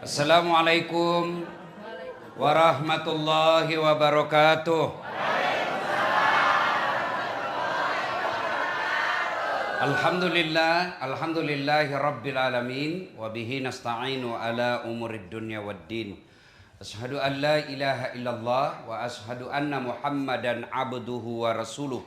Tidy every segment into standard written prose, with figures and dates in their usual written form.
Assalamualaikum warahmatullahi wabarakatuh. Alhamdulillahi rabbil alamin wa bihi nasta'inu ala umurid dunya waddin. Asyhadu an la ilaha illallah wa asyhadu anna Muhammadan abduhu wa rasuluh.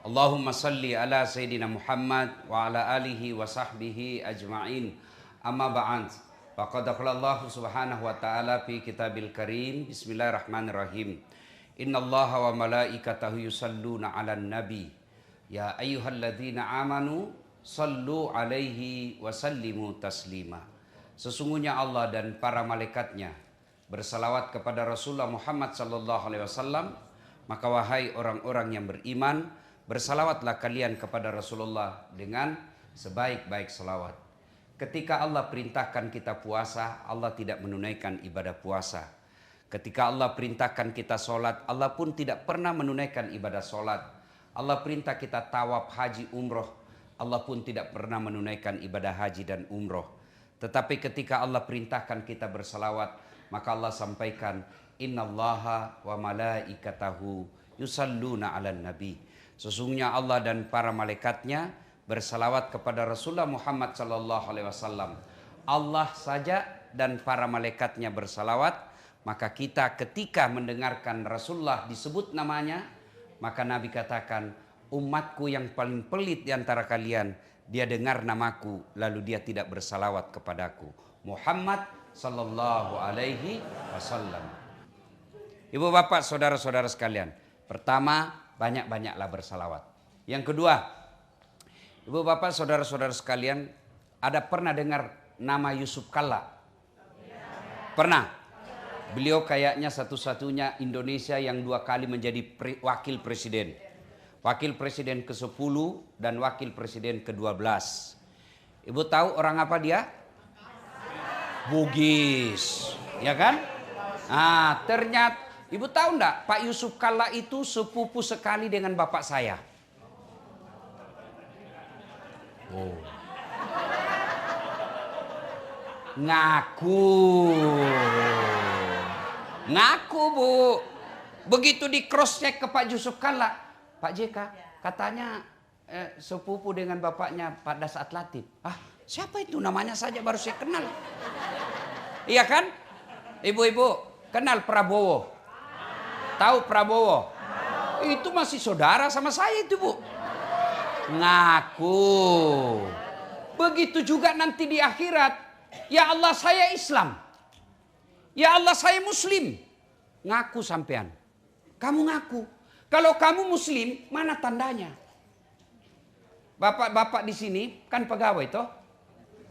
Allahumma salli ala sayyidina Muhammad wa ala alihi wa sahbihi ajma'in. Amma ba'd. Faqad qala Allah subhanahu wa ta'ala fi kitabil karim. Bismillahirrahmanirrahim. Innallaha wa malaikatahu yusalluna 'alan nabi. Ya ayyuhalladzina amanu sallu 'alaihi wa sallimu taslima. Sesungguhnya Allah dan para malaikatnya bersalawat kepada Rasulullah Muhammad sallallahu alaihi wasallam. Maka wahai orang-orang yang beriman, bersalawatlah kalian kepada Rasulullah dengan sebaik-baik salawat. Ketika Allah perintahkan kita puasa, Allah tidak menunaikan ibadah puasa. Ketika Allah perintahkan kita sholat, Allah pun tidak pernah menunaikan ibadah sholat. Allah perintah kita tawaf, haji, umroh, Allah pun tidak pernah menunaikan ibadah haji dan umroh. Tetapi ketika Allah perintahkan kita bersalawat, maka Allah sampaikan, Innallaha wa malaikatahu yusalluna 'alan nabi. Sesungguhnya Allah dan para malaikatnya bersalawat kepada Rasulullah Muhammad sallallahu alaihi wasallam. Allah saja dan para malaikatnya bersalawat, maka kita ketika mendengarkan Rasulullah disebut namanya, maka Nabi katakan, umatku yang paling pelit di antara kalian, dia dengar namaku lalu dia tidak bersalawat kepadaku. Muhammad sallallahu alaihi wasallam. Ibu bapak saudara-saudara sekalian, pertama, banyak-banyaklah bersalawat. Yang kedua, ibu bapak saudara-saudara sekalian, ada pernah dengar nama Yusuf Kalla? Pernah? Beliau kayaknya satu-satunya Indonesia yang 2 kali menjadi wakil presiden. Wakil presiden ke-10 dan wakil presiden ke-12. Ibu tahu orang apa dia? Bugis. Ya kan? Nah, ternyata ibu tahu enggak, Pak Yusuf Kalla itu sepupu sekali dengan bapak saya. Oh. Ngaku Bu. Begitu di cross check ke Pak Yusuf Kalla, Pak JK katanya sepupu dengan bapaknya pada saat Latif. Ah, siapa itu, namanya saja baru saya kenal. Iya kan? Ibu-ibu kenal Prabowo? Tahu Prabowo? Itu masih saudara sama saya itu Bu. Ngaku. Begitu juga nanti di akhirat. Ya Allah saya Islam. Ya Allah saya Muslim. Ngaku sampean. Kamu ngaku. Kalau kamu Muslim, mana tandanya? Bapak-bapak di sini kan pegawai toh.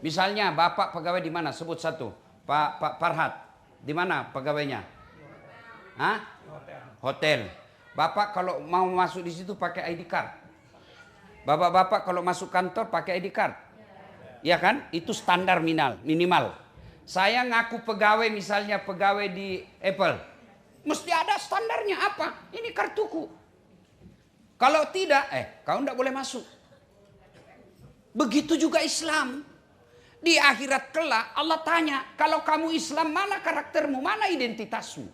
Misalnya bapak pegawai di mana? Sebut satu. Pak Farhad. Di mana pegawainya? Hah? Hotel. Bapak kalau mau masuk di situ pakai ID card. Bapak-bapak kalau masuk kantor pakai ID card. Ya kan? Itu standar minimal. Saya ngaku pegawai, misalnya pegawai di Apple. Mesti ada standarnya apa? Ini kartuku. Kalau tidak, kau tidak boleh masuk. Begitu juga Islam. Di akhirat kelak Allah tanya, kalau kamu Islam mana karaktermu, mana identitasmu?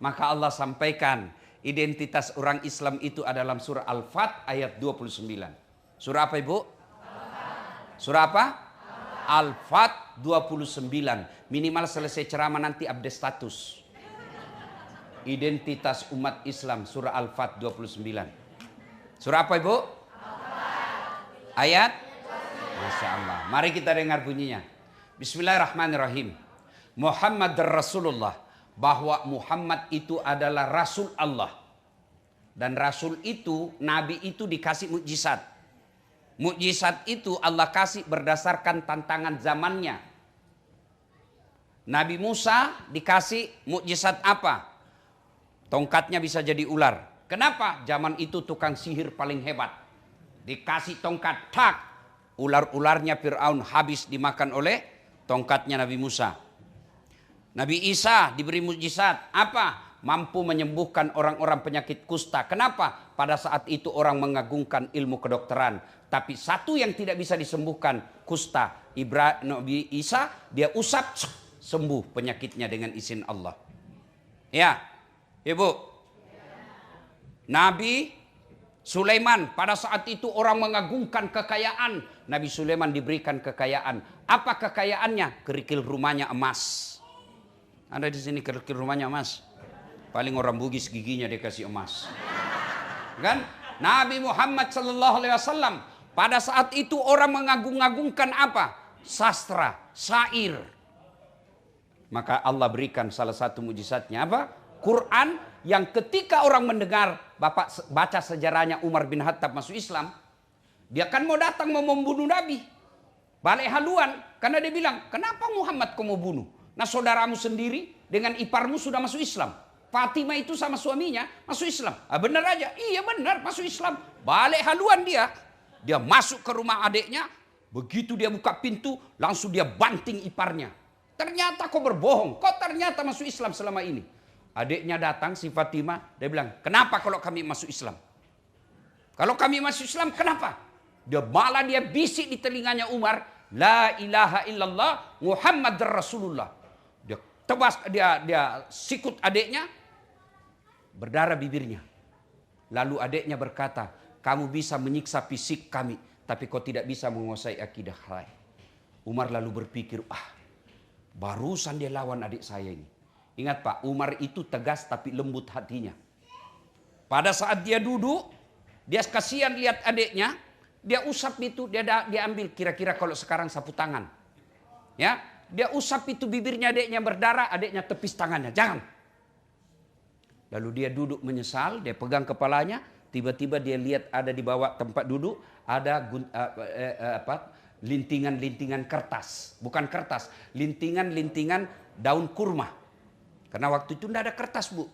Maka Allah sampaikan identitas orang Islam itu adalah surah Al-Fat ayat 29. Surah apa Ibu? Surah apa? Al-Fat 29. Minimal selesai ceramah nanti update status. Identitas umat Islam surah Al-Fat 29. Surah apa Ibu? Ayat? Masya Allah. Mari kita dengar bunyinya. Bismillahirrahmanirrahim. Muhammad Rasulullah. Bahwa Muhammad itu adalah Rasul Allah. Dan Rasul itu, Nabi itu dikasih mukjizat. Mukjizat itu Allah kasih berdasarkan tantangan zamannya. Nabi Musa dikasih mukjizat apa? Tongkatnya bisa jadi ular. Kenapa? Zaman itu tukang sihir paling hebat. Dikasih tongkat, tak. Ular-ularnya Fir'aun habis dimakan oleh tongkatnya Nabi Musa. Nabi Isa diberi mukjizat apa? Mampu menyembuhkan orang-orang penyakit kusta. Kenapa? Pada saat itu orang mengagungkan ilmu kedokteran. Tapi satu yang tidak bisa disembuhkan, kusta. Nabi Isa, dia usap, sembuh penyakitnya dengan izin Allah. Ya, Ibu. Nabi Sulaiman, pada saat itu orang mengagungkan kekayaan. Nabi Sulaiman diberikan kekayaan. Apa kekayaannya? Kerikil rumahnya emas. Ada di sini kerikil rumahnya emas. Paling orang Bugis giginya dikasih emas. Kan? Nabi Muhammad sallallahu alaihi wasallam, pada saat itu orang mengagung-agungkan apa? Sastra, syair. Maka Allah berikan salah satu mujizatnya apa? Quran, yang ketika orang mendengar, Bapak baca sejarahnya Umar bin Khattab masuk Islam, dia kan mau datang mau membunuh Nabi. Balik haluan, karena dia bilang, kenapa Muhammad kau mau bunuh? Nah saudaramu sendiri dengan iparmu sudah masuk Islam. Fatimah itu sama suaminya masuk Islam. Ah, benar aja, iya benar masuk Islam. Balik haluan dia masuk ke rumah adiknya. Begitu dia buka pintu, langsung dia banting iparnya. Ternyata kau berbohong, kau ternyata masuk Islam selama ini. Adiknya datang, si Fatimah, dia bilang, kenapa kalau kami masuk Islam? Kalau kami masuk Islam, kenapa? Dia bisik di telinganya Umar, la ilaha illallah Muhammad Rasulullah. Dia tebas, dia sikut adiknya, berdarah bibirnya. Lalu adiknya berkata, kamu bisa menyiksa fisik kami, tapi kau tidak bisa menguasai akidah saya. Umar lalu berpikir, barusan dia lawan adik saya ini. Ingat Pak, Umar itu tegas tapi lembut hatinya. Pada saat dia duduk, dia kasihan lihat adiknya, dia usap itu, dia ambil kira-kira kalau sekarang sapu tangan. Ya, dia usap itu bibirnya adiknya berdarah, adiknya tepis tangannya, jangan. Lalu dia duduk menyesal, dia pegang kepalanya, tiba-tiba dia lihat ada di bawah tempat duduk, ada lintingan-lintingan kertas. Bukan kertas, lintingan-lintingan daun kurma. Karena waktu itu tidak ada kertas, Bu.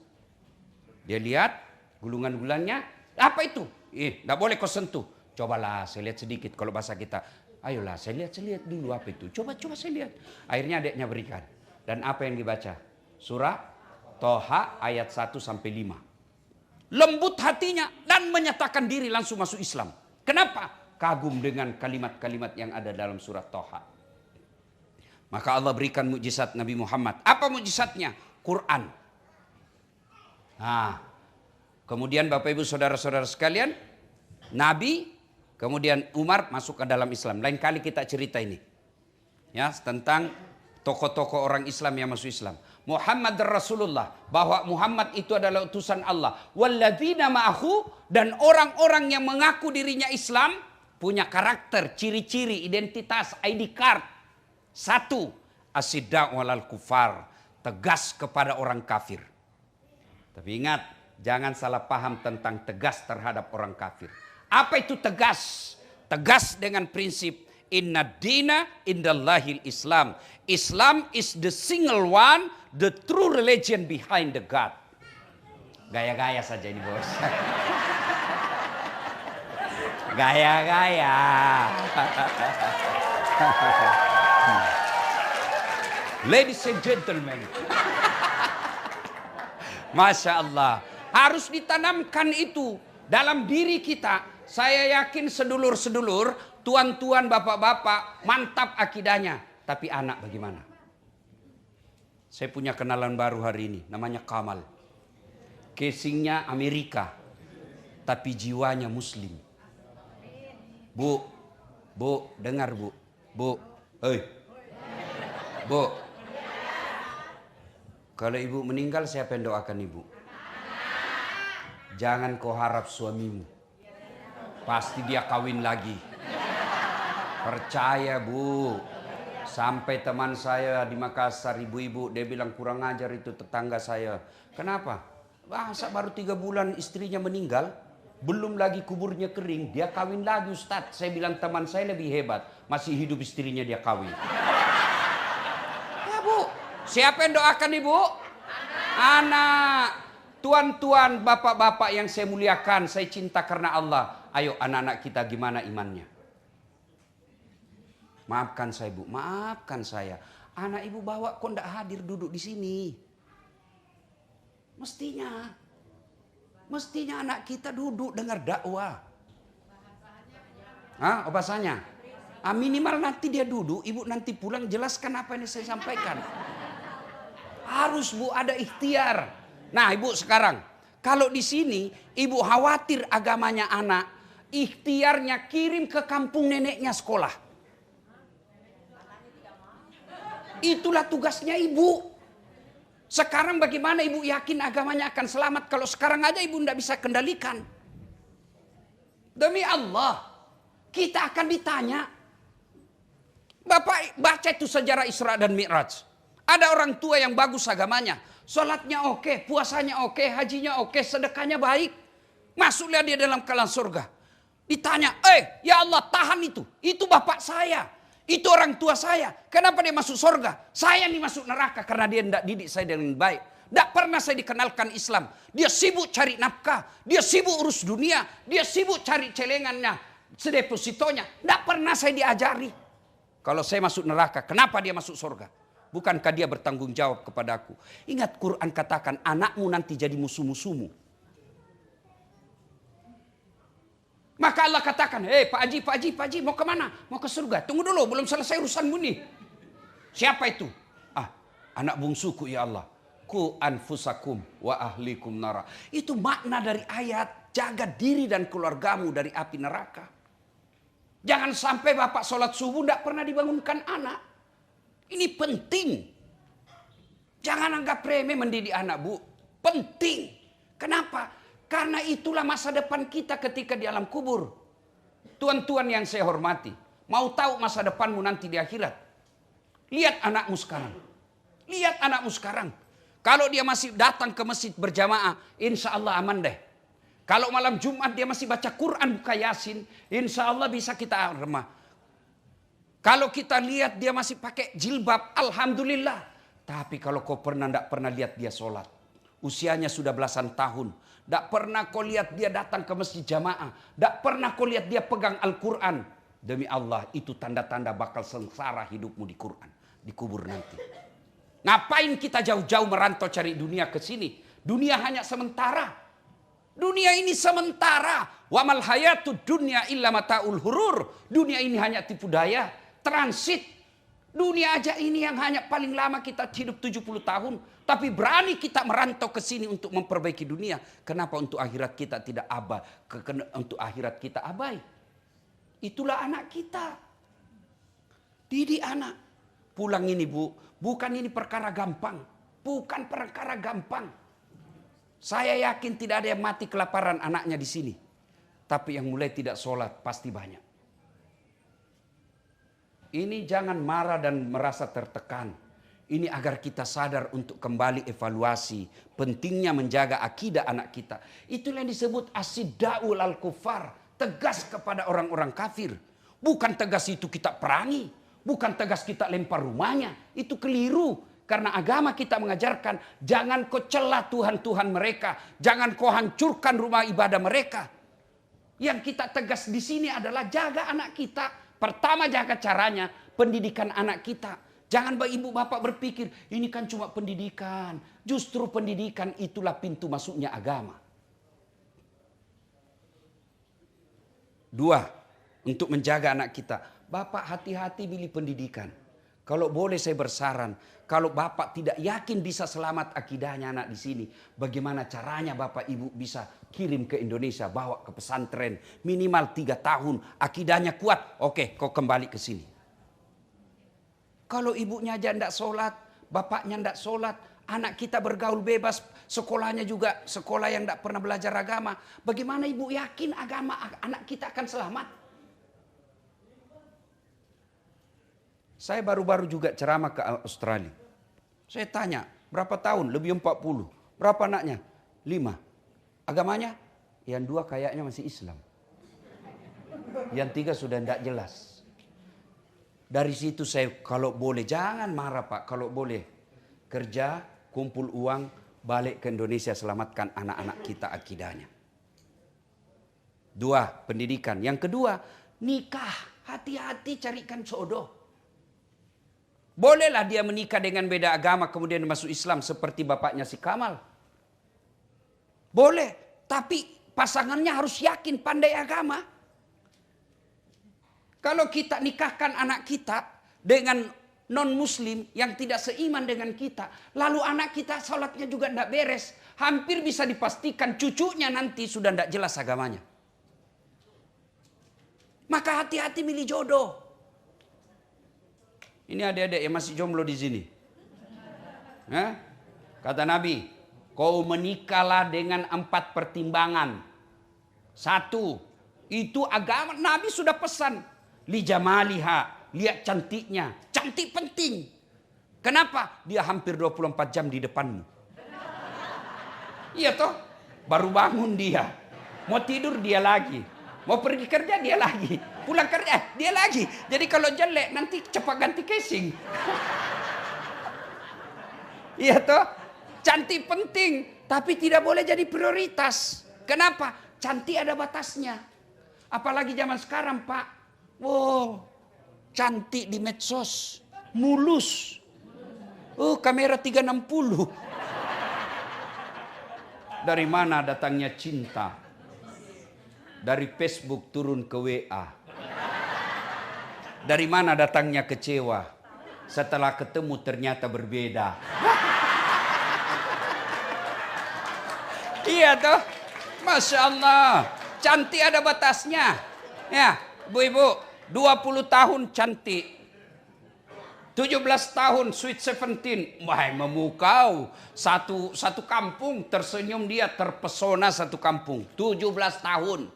Dia lihat gulungan-gulungannya, apa itu? Tidak boleh kau sentuh. Cobalah saya lihat sedikit kalau bahasa kita. Ayolah saya lihat dulu apa itu. Coba saya lihat. Akhirnya adiknya berikan. Dan apa yang dibaca? Surah Toha ayat 1-5. Lembut hatinya dan menyatakan diri langsung masuk Islam. Kenapa? Kagum dengan kalimat-kalimat yang ada dalam surah Toha. Maka Allah berikan mukjizat Nabi Muhammad. Apa mukjizatnya? Quran. Nah, kemudian Bapak Ibu saudara-saudara sekalian, Nabi, kemudian Umar masuk ke dalam Islam. Lain kali kita cerita ini. Ya, tentang tokoh-tokoh orang Islam yang masuk Islam. Muhammad Rasulullah, bahwa Muhammad itu adalah utusan Allah. Walladzina ma'ahu, dan orang-orang yang mengaku dirinya Islam punya karakter, ciri-ciri, identitas, ID card. Satu, asyidda' walal kufar, tegas kepada orang kafir. Tapi ingat, jangan salah paham tentang tegas terhadap orang kafir. Apa itu tegas? Tegas dengan prinsip inna dina indallahil Islam. Islam is the single one, the true religion behind the God. Gaya-gaya saja ini bos. Gaya-gaya. Ladies and gentlemen. Masya Allah. Harus ditanamkan itu dalam diri kita. Saya yakin sedulur-sedulur, tuan-tuan, bapak-bapak, mantap akidahnya. Tapi anak bagaimana? Saya punya kenalan baru hari ini. Namanya Kamal. Casingnya Amerika. Tapi jiwanya Muslim. Bu, dengar Bu. Bu, Bu. Kalau ibu meninggal, siapa yang doakan ibu? Jangan kau harap suamimu. Pasti dia kawin lagi. Percaya Bu. Sampai teman saya di Makassar, ibu-ibu, dia bilang kurang ajar itu tetangga saya. Kenapa? Masa baru 3 bulan istrinya meninggal, belum lagi kuburnya kering, dia kawin lagi Ustadz. Saya bilang teman saya lebih hebat, masih hidup istrinya dia kawin. Ya Bu, siapa yang doakan ibu? Anak. Tuan-tuan, bapak-bapak yang saya muliakan, saya cinta karena Allah. Ayo anak-anak kita gimana imannya? Maafkan saya Bu, maafkan saya. Anak ibu bawa kok enggak hadir duduk di sini? Mestinya anak kita duduk dengar dakwah. Bahasanya? Minimal nanti dia duduk, ibu nanti pulang jelaskan apa yang saya sampaikan. Harus bu ada ikhtiar. Nah ibu sekarang, kalau di sini ibu khawatir agamanya anak, ikhtiarnya kirim ke kampung neneknya sekolah. Itulah tugasnya ibu. Sekarang bagaimana ibu yakin agamanya akan selamat kalau sekarang aja ibu tidak bisa kendalikan. Demi Allah, kita akan ditanya. Bapak baca itu sejarah Isra dan Mi'raj. Ada orang tua yang bagus agamanya. Sholatnya oke, puasanya oke, hajinya oke, sedekahnya baik. Masuklah dia dalam kelan surga. Ditanya, ya Allah tahan itu. Itu bapak saya. Itu orang tua saya. Kenapa dia masuk surga? Saya nih masuk neraka karena dia tidak didik saya dengan baik. Tidak pernah saya dikenalkan Islam. Dia sibuk cari nafkah. Dia sibuk urus dunia. Dia sibuk cari celengannya, sedepositonya. Tidak pernah saya diajari. Kalau saya masuk neraka, kenapa dia masuk surga? Bukankah dia bertanggung jawab kepadaku? Ingat Quran katakan anakmu nanti jadi musuh-musuhmu. Maka Allah katakan, Pak Haji, mau kemana? Mau ke surga. Tunggu dulu, belum selesai urusanmu nih. Siapa itu? Anak bungsuku ya Allah. Ku anfusakum wa ahlikum nara. Itu makna dari ayat, jaga diri dan keluargamu dari api neraka. Jangan sampai bapak sholat subuh tidak pernah dibangunkan anak. Ini penting. Jangan anggap remeh mendidik anak bu. Penting. Kenapa? Karena itulah masa depan kita ketika di alam kubur. Tuan-tuan yang saya hormati. Mau tahu masa depanmu nanti di akhirat? Lihat anakmu sekarang. Lihat anakmu sekarang. Kalau dia masih datang ke masjid berjamaah, insya Allah aman deh. Kalau malam Jumat dia masih baca Quran, buka Yasin, insya Allah bisa kita remah. Kalau kita lihat dia masih pakai jilbab, alhamdulillah. Tapi kalau kau tidak pernah lihat dia sholat, usianya sudah belasan tahun, tidak pernah kau lihat dia datang ke masjid jamaah, tidak pernah kau lihat dia pegang Al-Quran, demi Allah itu tanda-tanda bakal sengsara hidupmu di Quran, di kubur nanti. Ngapain kita jauh-jauh merantau cari dunia ke sini? Dunia hanya sementara. Dunia ini sementara. Wa mal hayatud dunya illa mataul hurur. Dunia ini hanya tipu daya, transit. Dunia aja ini yang hanya paling lama kita hidup 70 tahun. Tapi berani kita merantau ke sini untuk memperbaiki dunia. Kenapa untuk akhirat kita tidak abai? Untuk akhirat kita abai. Itulah anak kita. Didik anak. Pulang ini bu, bukan ini perkara gampang. Bukan perkara gampang. Saya yakin tidak ada yang mati kelaparan anaknya di sini. Tapi yang mulai tidak sholat pasti banyak. Ini jangan marah dan merasa tertekan. Ini agar kita sadar untuk kembali evaluasi. Pentingnya menjaga akidah anak kita. Itulah yang disebut asiddaul al-kufar. Tegas kepada orang-orang kafir. Bukan tegas itu kita perangi. Bukan tegas kita lempar rumahnya. Itu keliru. Karena agama kita mengajarkan jangan kau celah Tuhan-Tuhan mereka. Jangan kau hancurkan rumah ibadah mereka. Yang kita tegas di sini adalah jaga anak kita. Pertama jaga caranya, pendidikan anak kita. Jangan ibu bapak berpikir ini kan cuma pendidikan. Justru pendidikan itulah pintu masuknya agama. 2, untuk menjaga anak kita. Bapak hati-hati pilih pendidikan. Kalau boleh saya bersaran, kalau bapak tidak yakin bisa selamat akidahnya anak di sini, bagaimana caranya bapak ibu bisa kirim ke Indonesia, bawa ke pesantren minimal 3 tahun, akidahnya kuat, oke, kau kembali ke sini. Kalau ibunya aja tidak sholat, bapaknya tidak sholat, anak kita bergaul bebas, sekolahnya juga sekolah yang tidak pernah belajar agama, bagaimana ibu yakin agama anak kita akan selamat? Saya baru-baru juga ceramah ke Australia. Saya tanya, berapa tahun? Lebih 40. Berapa anaknya? 5. Agamanya? Yang 2 kayaknya masih Islam. Yang 3 sudah tidak jelas. Dari situ saya, kalau boleh, jangan marah Pak. Kalau boleh, kerja, kumpul uang, balik ke Indonesia, selamatkan anak-anak kita akidahnya. 2, pendidikan. Yang kedua, nikah. Hati-hati carikan jodoh. Bolehlah dia menikah dengan beda agama kemudian masuk Islam seperti bapaknya si Kamal. Boleh, tapi pasangannya harus yakin pandai agama. Kalau kita nikahkan anak kita dengan non-muslim yang tidak seiman dengan kita, lalu anak kita sholatnya juga tidak beres, hampir bisa dipastikan cucunya nanti sudah tidak jelas agamanya. Maka hati-hati milih jodoh. Ini adik-adik yang masih jomblo di sini. Kata Nabi, kau menikahlah dengan 4 pertimbangan. 1, itu agama. Nabi sudah pesan. Li jamaliha, lihat cantiknya. Cantik penting. Kenapa? Dia hampir 24 jam di depanmu. Iya toh? Baru bangun dia. Mau tidur dia lagi. Mau pergi kerja dia lagi. Pulang kerja dia lagi. Jadi kalau jelek nanti cepat ganti casing. Iya toh? Cantik penting. Tapi tidak boleh jadi prioritas. Kenapa? Cantik ada batasnya. Apalagi zaman sekarang, Pak. Wow, cantik di medsos, mulus. Oh, kamera 360. Dari mana datangnya cinta? Dari Facebook turun ke WA. Dari mana datangnya kecewa? Setelah ketemu ternyata berbeda. Iya toh? Masya Allah. Cantik ada batasnya. Ya, ibu-ibu. 20 tahun cantik. 17 tahun sweet 17. Wah, memukau. Satu kampung tersenyum dia, terpesona satu kampung. 17 tahun.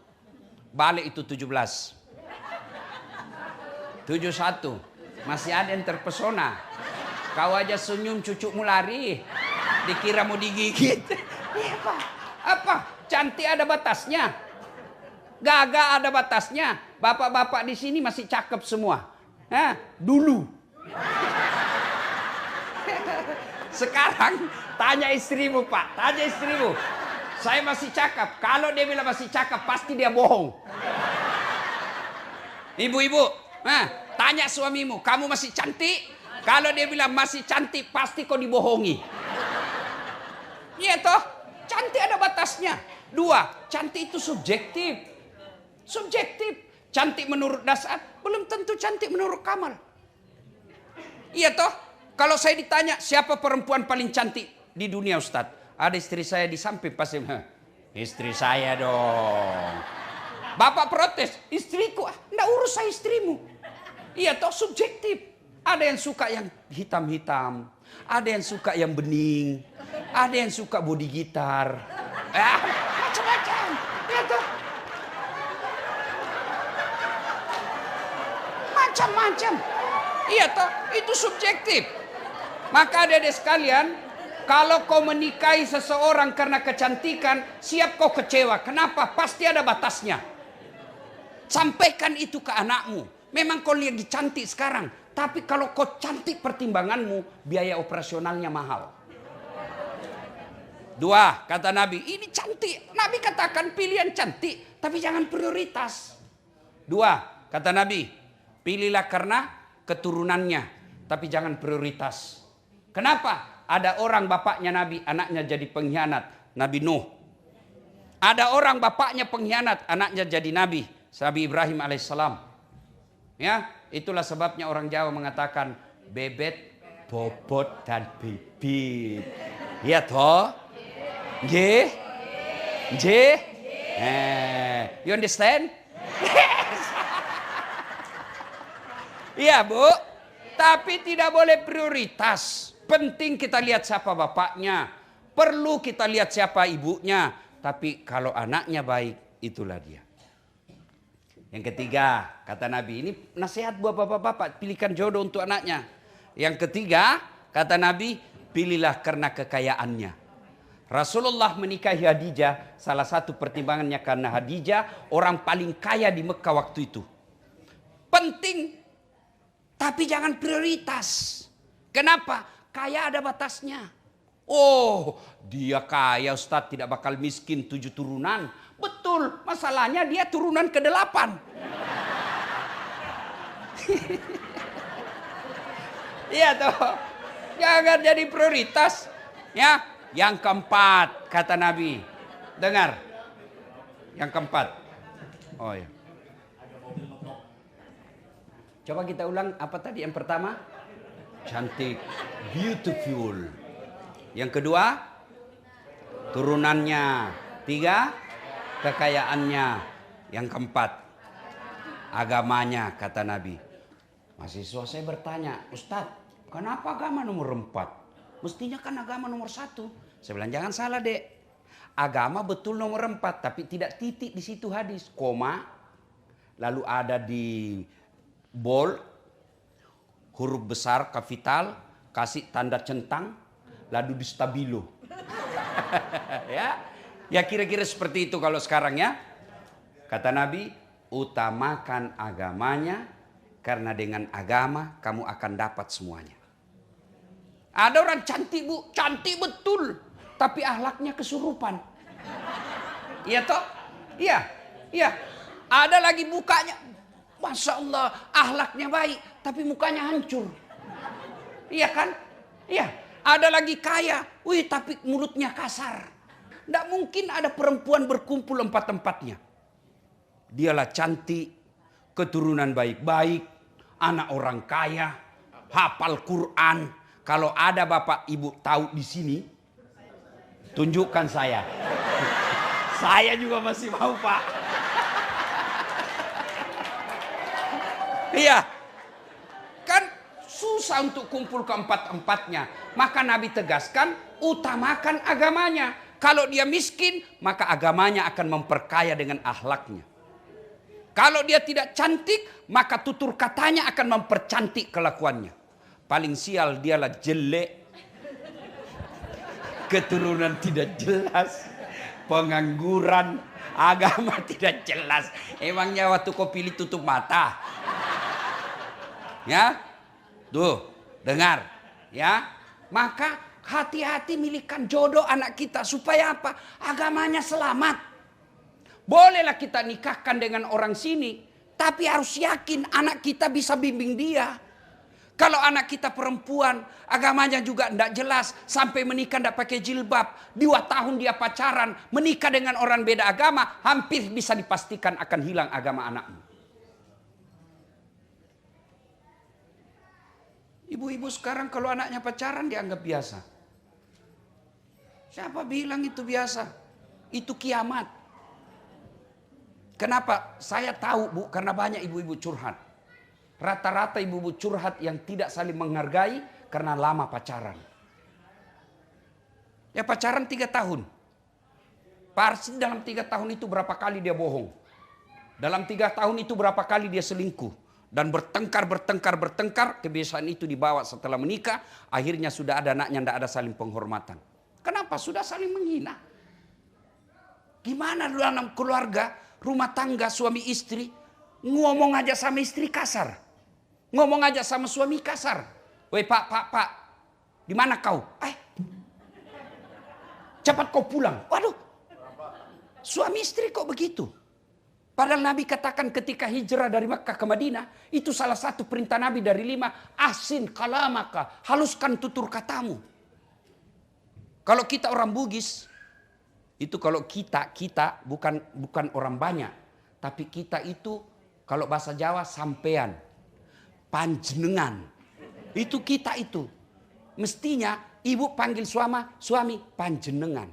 Balik itu 17. 71. Masih ada yang terpesona. Kau aja senyum cucumu lari. Dikira mau digigit. Apa? Cantik ada batasnya. Gagah ada batasnya. Bapak-bapak di sini masih cakep semua. Dulu. Sekarang tanya istrimu, Pak. Tanya istrimu. Saya masih cakep. Kalau dia bilang masih cakep, pasti dia bohong. Ibu-ibu, tanya suamimu, kamu masih cantik? Kalau dia bilang masih cantik, pasti kau dibohongi. Iya toh? Cantik ada batasnya. 2, cantik itu subjektif. Subjektif. Cantik menurut Dasar belum tentu cantik menurut Kamal. Iya toh? Kalau saya ditanya siapa perempuan paling cantik di dunia, Ustadz? Ada istri saya di samping pasti. Istri saya dong. Bapak protes, istriku. Nggak urus saya istrimu. Iya toh, subjektif. Ada yang suka yang hitam-hitam. Ada yang suka yang bening. Ada yang suka body gitar. Macam-macam. Iya toh. Macam-macam. Iya toh, itu subjektif. Maka adik-adik sekalian, kalau kau menikahi seseorang karena kecantikan, siap kau kecewa. Kenapa? Pasti ada batasnya. Sampaikan itu ke anakmu. Memang kau lagi cantik sekarang, tapi kalau kau cantik pertimbanganmu, biaya operasionalnya mahal. 2, kata Nabi, ini cantik. Nabi katakan pilihan cantik, tapi jangan prioritas. 2, kata Nabi, pilihlah karena keturunannya, tapi jangan prioritas. Kenapa? Ada orang bapaknya Nabi, anaknya jadi pengkhianat. Nabi Nuh. Ada orang bapaknya pengkhianat, anaknya jadi Nabi. Nabi Ibrahim alaihissalam. Ya, itulah sebabnya orang Jawa mengatakan bebet, bobot, dan bibit. Ya toh? J? You understand? Iya Bu, tapi tidak boleh prioritas. Penting kita lihat siapa bapaknya. Perlu kita lihat siapa ibunya. Tapi kalau anaknya baik, itulah dia. Yang ketiga, kata Nabi, ini nasihat buat bapak-bapak, pilihkan jodoh untuk anaknya. Yang ketiga, kata Nabi, pilihlah karena kekayaannya. Rasulullah menikahi Khadijah, salah satu pertimbangannya karena Khadijah orang paling kaya di Mekah waktu itu. Penting. Tapi jangan prioritas. Kenapa? Kaya ada batasnya. Oh, dia kaya Ustadz, tidak bakal miskin 7 turunan. Betul, masalahnya dia turunan ke-8. Iya toh. Jangan jadi prioritas. Ya, yang keempat kata Nabi. Dengar. Yang keempat. Oh ya. Coba kita ulang, apa tadi yang pertama? Cantik, beautiful. Yang kedua, turunannya. Tiga, kekayaannya. Yang keempat, agamanya, kata Nabi. Mahasiswa saya bertanya, Ustadz, kenapa agama nomor 4? Mestinya kan agama nomor 1. Saya bilang, jangan salah dek. Agama betul nomor 4, tapi tidak titik di situ hadis. Koma, lalu ada di bold, huruf besar, kapital, kasih tanda centang, lalu di stabilo. Ya kira-kira seperti itu kalau sekarang ya. Kata Nabi, utamakan agamanya, karena dengan agama kamu akan dapat semuanya. Ada orang cantik bu, cantik betul, tapi akhlaknya kesurupan. Iya toh? Iya, iya. Ada lagi mukanya, Masya Allah, akhlaknya baik, tapi mukanya hancur. Iya kan? Iya. Ada lagi kaya, wih tapi mulutnya kasar. Tidak mungkin ada perempuan berkumpul empat-empatnya. Dialah cantik, keturunan baik-baik, anak orang kaya, hafal Quran. Kalau ada bapak ibu tahu di sini, tunjukkan saya. Saya juga masih mau pak. Iya, kan susah untuk kumpul keempat-empatnya. Maka Nabi tegaskan, utamakan agamanya. Kalau dia miskin, maka agamanya akan memperkaya dengan akhlaknya. Kalau dia tidak cantik, maka tutur katanya akan mempercantik kelakuannya. Paling sial dialah jelek, keturunan tidak jelas, pengangguran, agama tidak jelas. Emangnya waktu kau pilih tutup mata? Ya, tuh dengar, ya. Maka hati-hati milihkan jodoh anak kita supaya apa? Agamanya selamat. Bolehlah kita nikahkan dengan orang sini, tapi harus yakin anak kita bisa bimbing dia. Kalau anak kita perempuan, agamanya juga tidak jelas, sampai menikah tidak pakai jilbab, 2 tahun dia pacaran, menikah dengan orang beda agama, hampir bisa dipastikan akan hilang agama anakmu. Ibu-ibu sekarang kalau anaknya pacaran dianggap biasa. Siapa bilang itu biasa? Itu kiamat. Kenapa? Saya tahu bu, karena banyak ibu-ibu curhat. Rata-rata ibu-ibu curhat yang tidak saling menghargai karena lama pacaran. Ya pacaran 3 tahun. Pasti dalam 3 tahun itu berapa kali dia bohong. Dalam 3 tahun itu berapa kali dia selingkuh. Dan bertengkar, kebiasaan itu dibawa setelah menikah. Akhirnya sudah ada anaknya, tidak ada saling penghormatan. Kenapa? Sudah saling menghina. Gimana dalam keluarga, rumah tangga, suami istri, ngomong aja sama istri kasar. Ngomong aja sama suami kasar. Woi pak, di mana kau? Cepat kau pulang. Waduh, suami istri kok begitu? Padahal Nabi katakan ketika hijrah dari Makkah ke Madinah, itu salah satu perintah Nabi dari 5, ahsin kalamaka, haluskan tutur katamu. Kalau kita orang Bugis, itu kalau kita bukan orang banyak, tapi kita itu kalau bahasa Jawa sampean, panjenengan. Itu kita itu. Mestinya ibu panggil suami panjenengan.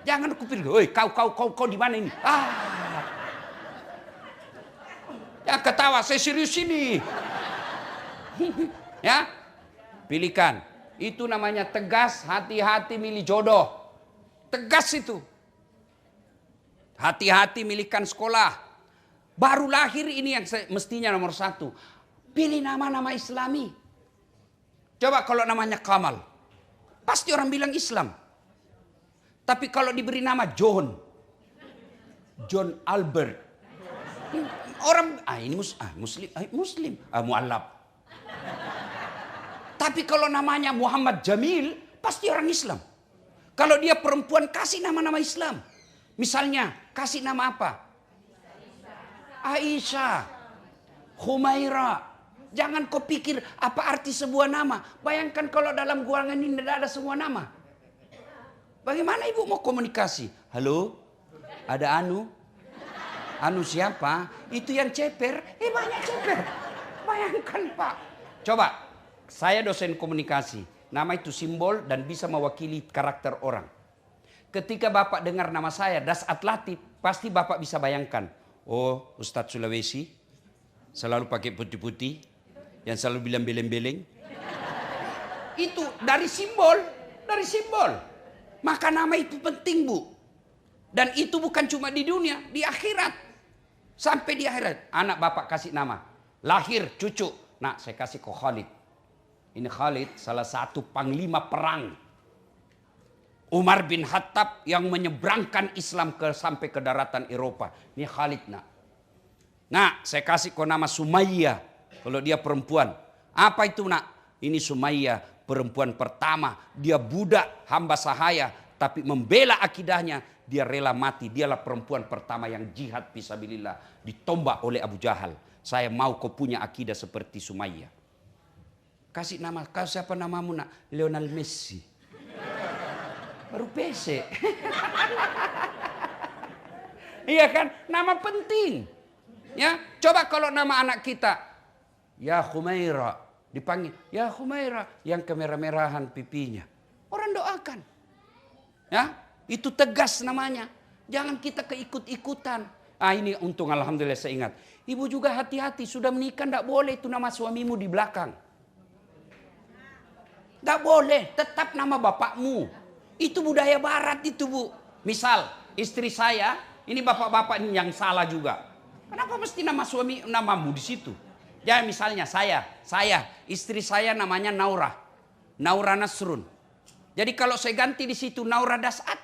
Jangan aku pilih, "Oi, kau di mana ini?" Ya ketawa, saya serius ini. Ya, pilihkan. Itu namanya tegas, hati-hati milih jodoh. Tegas itu. Hati-hati milihkan sekolah. Baru lahir ini yang mestinya nomor 1. Pilih nama-nama Islami. Coba kalau namanya Kamal. Pasti orang bilang Islam. Tapi kalau diberi nama John Albert. Orang, ini muslim. Mu'allab. Tapi kalau namanya Muhammad Jamil, pasti orang Islam. Kalau dia perempuan, kasih nama-nama Islam. Misalnya, kasih nama apa? Aisyah, Humaira. Jangan kau pikir apa arti sebuah nama. Bayangkan kalau dalam ruangan ini tidak ada semua nama. Bagaimana ibu mau komunikasi? Halo, ada Anu. Anu siapa? Itu yang ceper. Banyak ceper. Bayangkan Pak. Coba, saya dosen komunikasi. Nama itu simbol dan bisa mewakili karakter orang. Ketika Bapak dengar nama saya, Dasat Latif, pasti Bapak bisa bayangkan. Oh, Ustadz Sulawesi, selalu pakai putih-putih, yang selalu bilang beleng-beleng. Itu dari simbol, dari simbol. Maka nama itu penting, Bu. Dan itu bukan cuma di dunia, di akhirat. Sampai di akhirat, anak Bapak kasih nama. Lahir cucu, nah saya kasih ke Khalid. Ini Khalid salah satu panglima perang Umar bin Khattab yang menyeberangkan Islam sampai ke daratan Eropa. Ini Khalid nak. Nah, saya kasih kau nama Sumayyah. Kalau dia perempuan. Apa itu nak? Ini Sumayyah, perempuan pertama. Dia budak, hamba sahaya. Tapi membela akidahnya. Dia rela mati. Dialah perempuan pertama yang jihad fisabilillah. Ditombak oleh Abu Jahal. Saya mau kau punya akidah seperti Sumayyah. Kasih nama, kau siapa namamu nak? Lionel Messi. Baru PC. Iya kan? Nama penting. Ya, coba kalau nama anak kita ya Khumaira, dipanggil ya Khumaira yang kemerah-merahan pipinya. Orang doakan. Ya, itu tegas namanya. Jangan kita keikut-ikutan. Ah, ini untung alhamdulillah saya ingat. Ibu juga hati-hati, sudah menikah enggak boleh itu nama suamimu di belakang. Enggak boleh, tetap nama bapakmu. Itu budaya barat itu, Bu. Misal istri saya, ini bapak-bapak yang salah juga. Kenapa mesti nama suami namamu di situ? Ya misalnya saya, istri saya namanya Naura. Naura Nasrun. Jadi kalau saya ganti di situ Naura Dasat,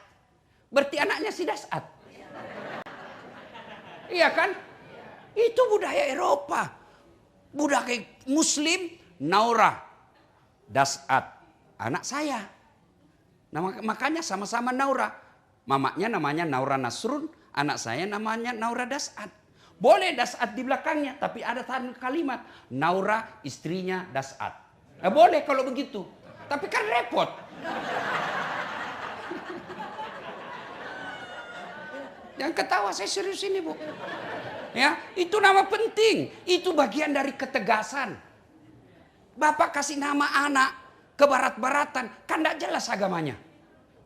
berarti anaknya si Dasat. Iya kan? Itu budaya Eropa. Budaya Muslim Naura Dasat, anak saya. Nah, makanya sama-sama Naura. Mamanya namanya Naura Nasrun, anak saya namanya Naura Dasat. Boleh Dasat di belakangnya, tapi ada kalimat Naura istrinya Dasat. Boleh kalau begitu, tapi kan repot. Jangan ketawa, saya serius ini, Bu. Ya, itu nama penting, itu bagian dari ketegasan. Bapak kasih nama anak ke barat-baratan, kan tidak jelas agamanya.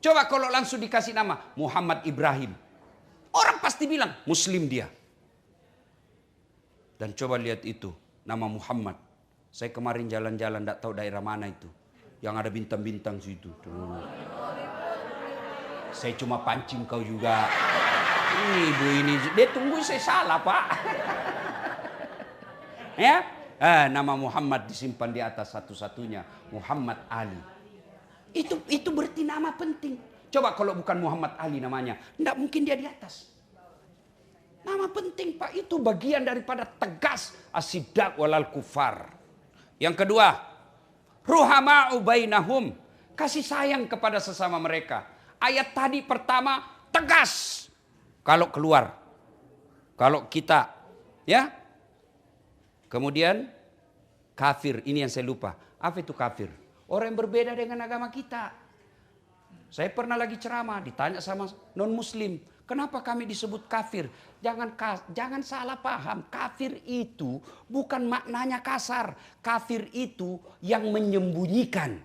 Coba kalau langsung dikasih nama Muhammad Ibrahim. Orang pasti bilang Muslim dia. Dan coba lihat itu, nama Muhammad. Saya kemarin jalan-jalan, tidak tahu daerah mana itu. Yang ada bintang-bintang situ. Saya cuma pancing kau juga. Ibu ini, dia tunggu saya salah Pak. Ya. Nama Muhammad disimpan di atas satu-satunya. Muhammad Ali. Itu berarti nama penting. Coba kalau bukan Muhammad Ali namanya. Tidak mungkin dia di atas. Nama penting Pak. Itu bagian daripada tegas. Asidak walal kufar. Yang kedua. Ruhama'u bainahum. Kasih sayang kepada sesama mereka. Ayat tadi pertama tegas. Kalau keluar. Kalau kita. Ya. Kemudian kafir, ini yang saya lupa. Apa itu kafir? Orang yang berbeda dengan agama kita. Saya pernah lagi ceramah, ditanya sama non-muslim. Kenapa kami disebut kafir? Jangan salah paham. Kafir itu bukan maknanya kasar. Kafir itu yang menyembunyikan.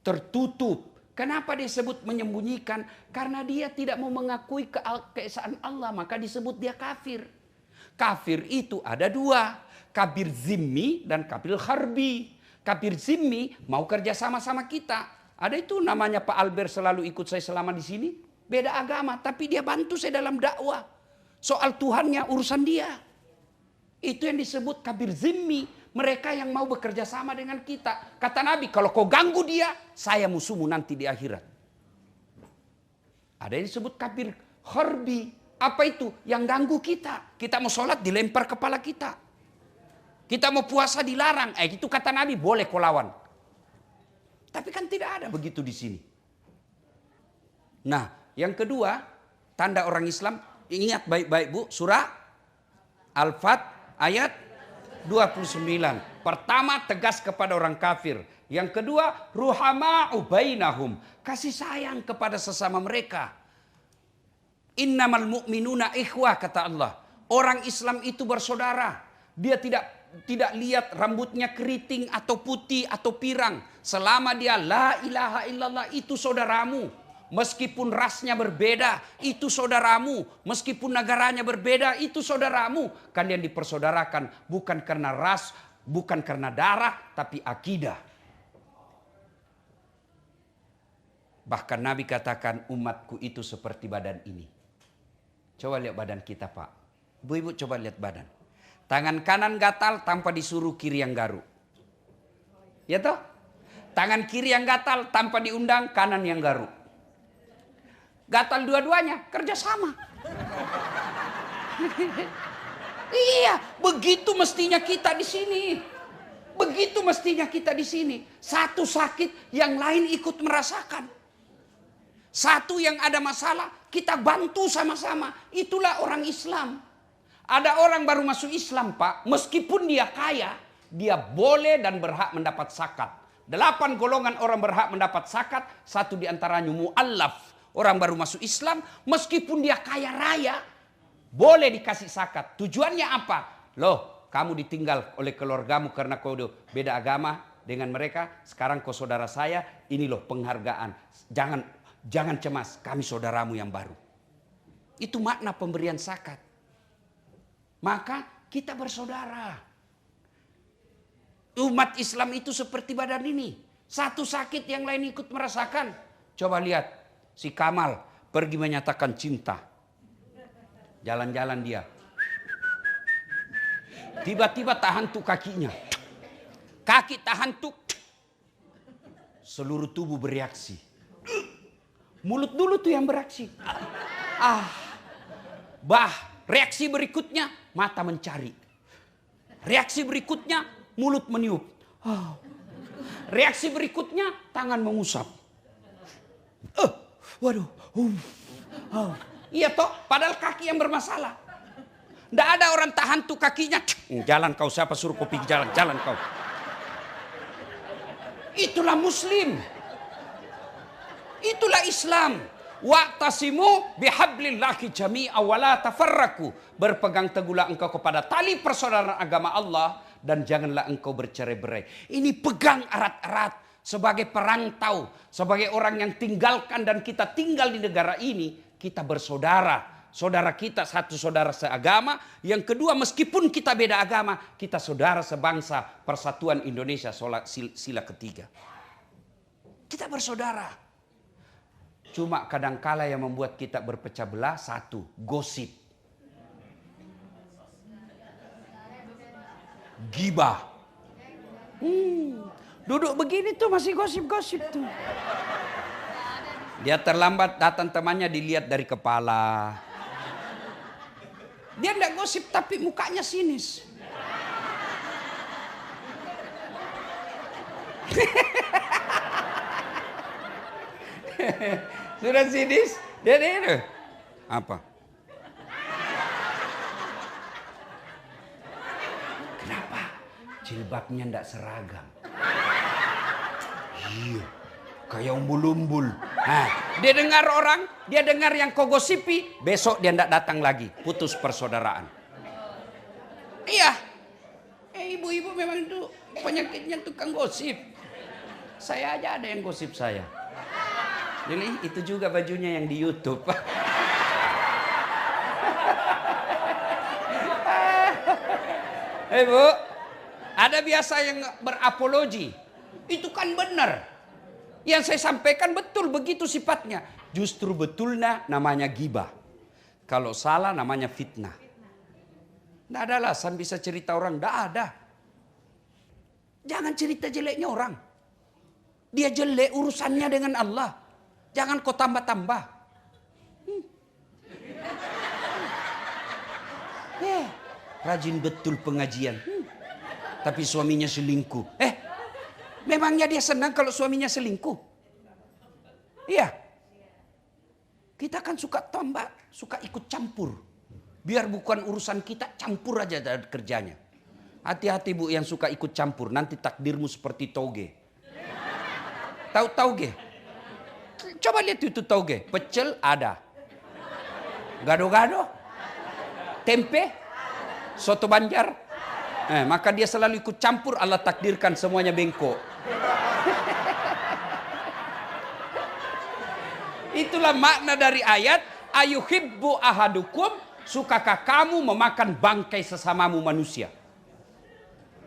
Tertutup. Kenapa disebut menyembunyikan? Karena dia tidak mau mengakui keesaan Allah. Maka disebut dia kafir. Kafir itu ada dua. Kafir zimmi dan kafir harbi. Kafir zimmi mau kerja sama-sama kita. Ada itu namanya Pak Albert selalu ikut saya selama di sini. Beda agama tapi dia bantu saya dalam dakwah. Soal Tuhannya urusan dia. Itu yang disebut kafir zimmi. Mereka yang mau bekerja sama dengan kita. Kata Nabi kalau kau ganggu dia saya musuhmu nanti di akhirat. Ada yang disebut kafir harbi. Apa itu? Yang ganggu kita. Kita mau sholat dilempar kepala kita. Kita mau puasa dilarang. Itu kata Nabi boleh kau lawan. Tapi kan tidak ada begitu di sini. Nah yang kedua. Tanda orang Islam. Ingat baik-baik Bu. Surah Al-Fat ayat 29. Pertama tegas kepada orang kafir. Yang kedua ruhama'u bainahum. Kasih sayang kepada sesama mereka. Innamal mu'minuna ikhwah kata Allah. Orang Islam itu bersaudara. Dia tidak tidak lihat rambutnya keriting atau putih atau pirang. Selama dia la ilaha illallah, itu saudaramu. Meskipun rasnya berbeda, itu saudaramu. Meskipun negaranya berbeda, itu saudaramu. Kalian dipersaudarakan bukan karena ras, bukan karena darah, tapi akidah. Bahkan Nabi katakan umatku itu seperti badan ini. Coba lihat badan kita, Pak. Ibu-ibu coba lihat badan. Tangan kanan gatal tanpa disuruh kiri yang garuk. Ya toh? Tangan kiri yang gatal tanpa diundang kanan yang garuk. Gatal dua-duanya, kerja sama. Iya, begitu mestinya kita di sini. Begitu mestinya kita di sini. Satu sakit, yang lain ikut merasakan. Satu yang ada masalah, kita bantu sama-sama. Itulah orang Islam. Ada orang baru masuk Islam, Pak. Meskipun dia kaya, dia boleh dan berhak mendapat zakat. 8 golongan orang berhak mendapat zakat. Satu diantaranya mu'allaf. Orang baru masuk Islam, meskipun dia kaya raya, boleh dikasih zakat. Tujuannya apa? Loh, kamu ditinggal oleh keluargamu karena kau udah beda agama dengan mereka. Sekarang kau saudara saya, ini loh penghargaan. Jangan cemas, kami saudaramu yang baru. Itu makna pemberian zakat. Maka kita bersaudara. Umat Islam itu seperti badan ini. Satu sakit yang lain ikut merasakan. Coba lihat, si Kamal pergi menyatakan cinta. Jalan-jalan dia. Tiba-tiba tahan tuh kakinya. Kaki tahan tuh. Seluruh tubuh bereaksi. Mulut dulu tuh yang bereaksi. Reaksi berikutnya mata mencari. Reaksi berikutnya mulut meniup. Reaksi berikutnya tangan mengusap. Waduh. Iya toh, padahal kaki yang bermasalah. Tidak ada orang tahan tuh kakinya. Jalan kau, siapa suruh kau pergi jalan? Jalan kau. Itulah Muslim. Itulah Islam. Wa'tasimu bihablillahi jami'a wa la tafarraku. Berpegang teguhlah engkau kepada tali persaudaraan agama Allah dan janganlah engkau bercerai-berai. Ini pegang erat-erat sebagai perantau, sebagai orang yang tinggalkan dan kita tinggal di negara ini, kita bersaudara. Saudara kita satu saudara seagama, yang kedua meskipun kita beda agama, kita saudara sebangsa, Persatuan Indonesia sila ketiga. Kita bersaudara. Cuma kadangkala yang membuat kita berpecah belah satu, gosip. Gibah. Duduk begini tuh masih gosip-gosip tuh. Dia terlambat datang temannya dilihat dari kepala. Dia enggak gosip tapi mukanya sinis. Sudah sinis, dia itu. Apa? Kenapa? Jilbabnya enggak seragam. Iya, kayak umbul-umbul. Nah, dia dengar orang, dia dengar yang kau gosipi, besok dia enggak datang lagi, putus persaudaraan. Iya, ibu-ibu memang itu penyakitnya tukang gosip. Saya aja ada yang gosip saya. Jadi itu juga bajunya yang di YouTube. Bu, ada biasa yang berapologi. Itu kan benar. Yang saya sampaikan betul begitu sifatnya. Justru betulnya namanya gibah. Kalau salah namanya fitnah. Tidak ada alasan bisa cerita orang. Tidak ada. Jangan cerita jeleknya orang. Dia jelek urusannya dengan Allah. Jangan kau tambah-tambah. Rajin betul pengajian. Tapi suaminya selingkuh. Memangnya dia senang kalau suaminya selingkuh? Iya. Kita kan suka tambah, suka ikut campur. Biar bukan urusan kita, campur aja dari kerjanya. Hati-hati bu yang suka ikut campur. Nanti takdirmu seperti toge. Tahu toge? Coba lihat itu toge. Pecel ada. Gado-gado. Tempe. Soto Banjar. Maka dia selalu ikut campur, Allah takdirkan semuanya bengkok. Itulah makna dari ayat ayuhibbu ahadukum, sukakah kamu memakan bangkai sesamamu manusia.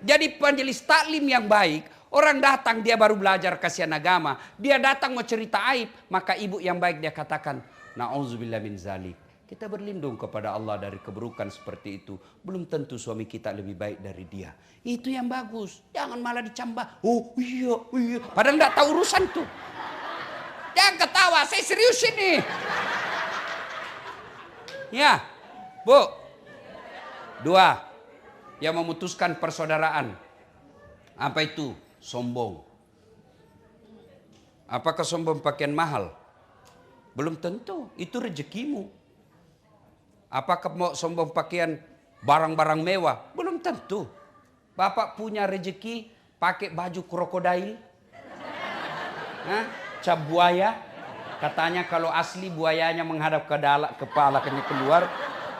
Jadi majelis taklim yang baik, orang datang dia baru belajar kasihan agama, dia datang mau cerita aib, maka ibu yang baik dia katakan, na'udzubillah min zalik. Kita berlindung kepada Allah dari keburukan seperti itu. Belum tentu suami kita lebih baik dari dia. Itu yang bagus. Jangan malah dicambah. Oh iya. Padahal nggak tahu urusan tuh. Jangan ketawa, saya serius ini. Ya, Bu. 2. Yang memutuskan persaudaraan. Apa itu? Sombong. Apakah sombong pakaian mahal? Belum tentu. Itu rezekimu. Apakah mau sombong pakaian barang-barang mewah? Belum tentu. Bapak punya rezeki pakai baju krokodil, cap buaya. Katanya kalau asli buayanya menghadap ke dalam, kepalanya keluar.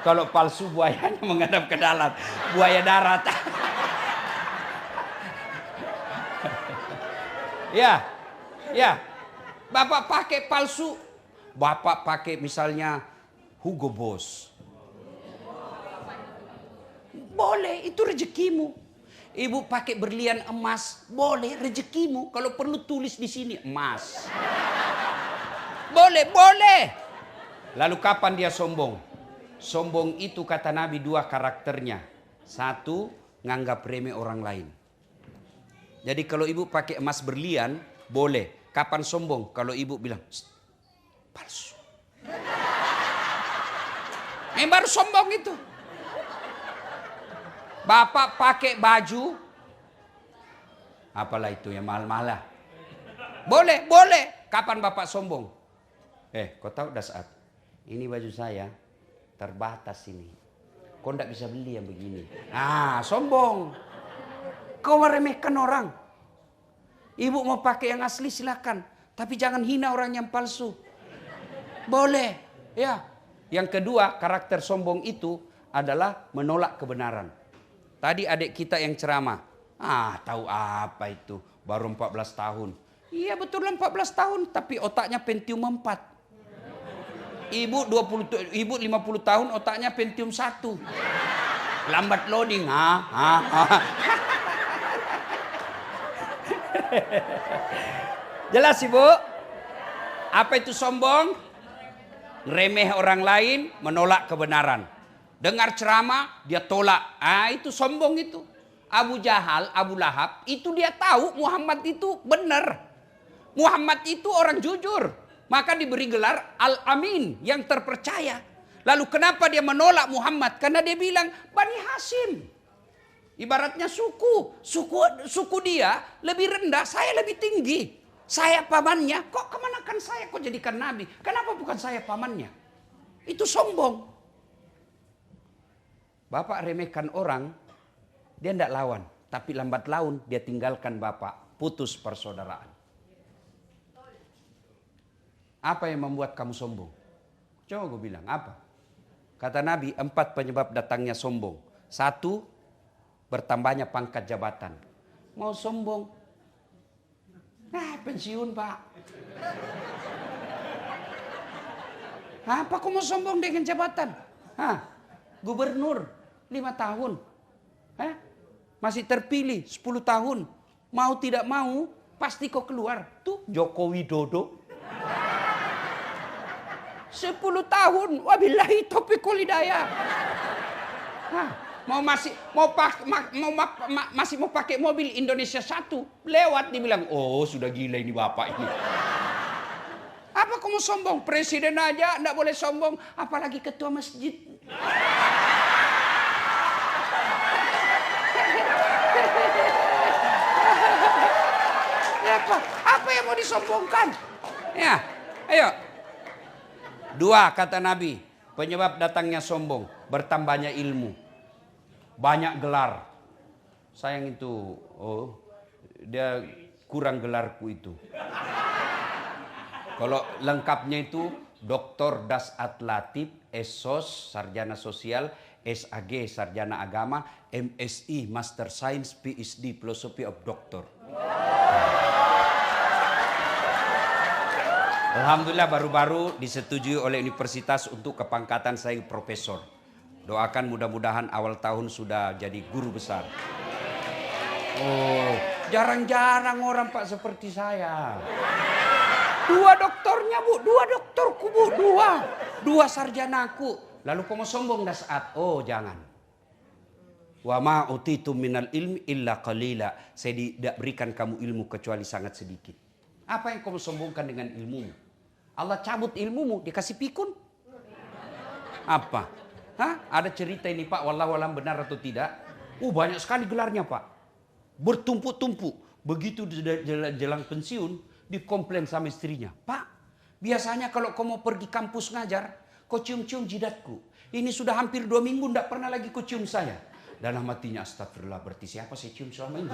Kalau palsu buayanya menghadap ke dalam. Buaya darat. Ya. Bapak pakai palsu. Bapak pakai misalnya Hugo Boss. Boleh, itu rezekimu. Ibu pakai berlian emas, boleh, rezekimu. Kalau perlu tulis di sini emas. Boleh. Lalu kapan dia sombong? Sombong itu kata Nabi 2 karakternya. 1, nganggap remeh orang lain. Jadi kalau ibu pakai emas berlian, boleh. Kapan sombong? Kalau ibu bilang, palsu. Baru sombong itu. Bapak pakai baju, apalah itu yang mahal-mahal. Boleh. Kapan bapak sombong? Kau tahu Dasat, ini baju saya terbatas ini. Kau tidak bisa beli yang begini. Sombong. Kau meremehkan orang. Ibu mau pakai yang asli silakan, tapi jangan hina orang yang palsu. Boleh, ya. Yang kedua, karakter sombong itu adalah menolak kebenaran. Tadi adik kita yang ceramah. Tahu apa itu? Baru 14 tahun. Iya betul 14 tahun, tapi otaknya Pentium 4. Ibu 50 tahun, otaknya Pentium 1. Lambat loading. Jelas Ibu? Apa itu sombong? Remeh orang lain, menolak kebenaran. Dengar ceramah, dia tolak. Itu sombong itu. Abu Jahal, Abu Lahab, itu dia tahu Muhammad itu benar. Muhammad itu orang jujur. Maka diberi gelar Al-Amin, yang terpercaya. Lalu kenapa dia menolak Muhammad? Karena dia bilang, Bani Hashim. Ibaratnya suku dia lebih rendah, saya lebih tinggi. Saya pamannya, kok kemanakan saya kok jadikan nabi? Kenapa bukan saya pamannya? Itu sombong. Bapak remehkan orang, dia tidak lawan. Tapi lambat laun dia tinggalkan bapak. Putus persaudaraan. Apa yang membuat kamu sombong? Coba gue bilang, apa? Kata Nabi, 4 penyebab datangnya sombong. 1, bertambahnya pangkat jabatan. Mau sombong? Pensiun pak. Apa kau mau sombong dengan jabatan? Gubernur 5 tahun. Masih terpilih 10 tahun. Mau tidak mau pasti kau keluar. Tuh Joko Widodo 10 tahun. Wabillahi taufiq wal hidayah. Masih mau pakai mobil Indonesia 1 lewat dibilang, oh sudah gila ini bapak ini. Apa kamu sombong? Presiden aja enggak boleh sombong, apalagi ketua masjid. Apa yang mau disombongkan? Ya, ayo. 2 kata Nabi, penyebab datangnya sombong, bertambahnya ilmu. Banyak gelar. Sayang itu, dia kurang gelarku itu. Kalau lengkapnya itu Dr. Dasat Latif, Esos, Sarjana Sosial, SAG, Sarjana Agama, MSI, Master Science, PhD, Philosophy of Doctor. Alhamdulillah baru-baru disetujui oleh universitas untuk kepangkatan saya profesor. Doakan mudah-mudahan awal tahun sudah jadi guru besar. Oh, jarang-jarang orang Pak seperti saya. 2 doktornya Bu, 2 doktorku Bu, 2 sarjanaku. Lalu kamu sombong dah saat, oh jangan. Wa ma utitu minal ilmi illa qalila. Saya tidak berikan kamu ilmu kecuali sangat sedikit. Apa yang kamu sombongkan dengan ilmumu? Allah cabut ilmumu, dikasih pikun. Apa? Hah? Ada cerita ini Pak, wallahu alam benar atau tidak? Banyak sekali gelarnya Pak. Bertumpuk-tumpuk. Begitu jelang pensiun, dikomplain sama istrinya. Pak, biasanya kalau kau mau pergi kampus ngajar, kau cium-cium jidatku. Ini sudah hampir 2 minggu tidak pernah lagi kau cium saya. Dalam hatinya, astagfirullah, berarti siapa saya cium selama ini?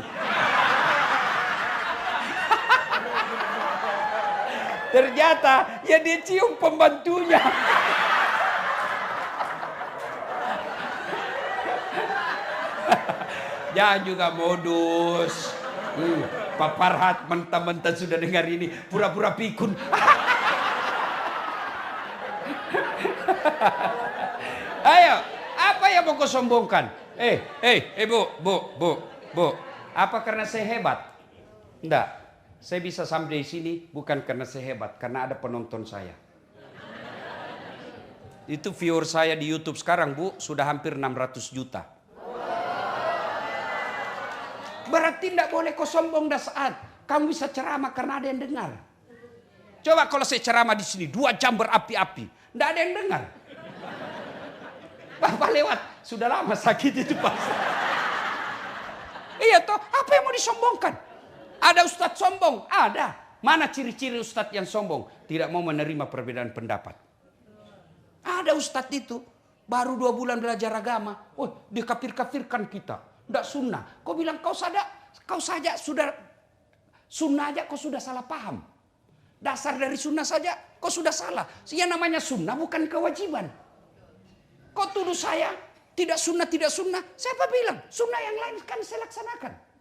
Ternyata ya dia cium pembantunya. Jangan juga modus. Pak Farhat mentah-mentah sudah dengar ini, pura-pura pikun. Ayo, apa yang mau kau sombongkan? Bu. Apa karena saya hebat? Enggak. Saya bisa sampai di sini bukan karena saya hebat, karena ada penonton saya. Itu viewer saya di YouTube sekarang, Bu, sudah hampir 600 juta. Berarti tidak boleh kau sombong dah saat kamu bisa ceramah karena ada yang dengar. Coba kalau saya ceramah di sini 2 jam berapi-api, tidak ada yang dengar. Bapak lewat, sudah lama sakit itu Pak. Iya toh, apa yang mau disombongkan? Ada ustadz sombong? Ada. Mana ciri-ciri ustadz yang sombong? Tidak mau menerima perbedaan pendapat. Ada ustadz itu, baru 2 bulan belajar agama. Dikafir-kafirkan kita. Tidak sunnah. Kau bilang kau saja sudah sunnah aja kau sudah salah paham. Dasar dari sunnah saja kau sudah salah. Yang namanya sunnah bukan kewajiban. Kau tuduh saya tidak sunnah. Siapa bilang? Sunnah yang lain kan saya laksanakan.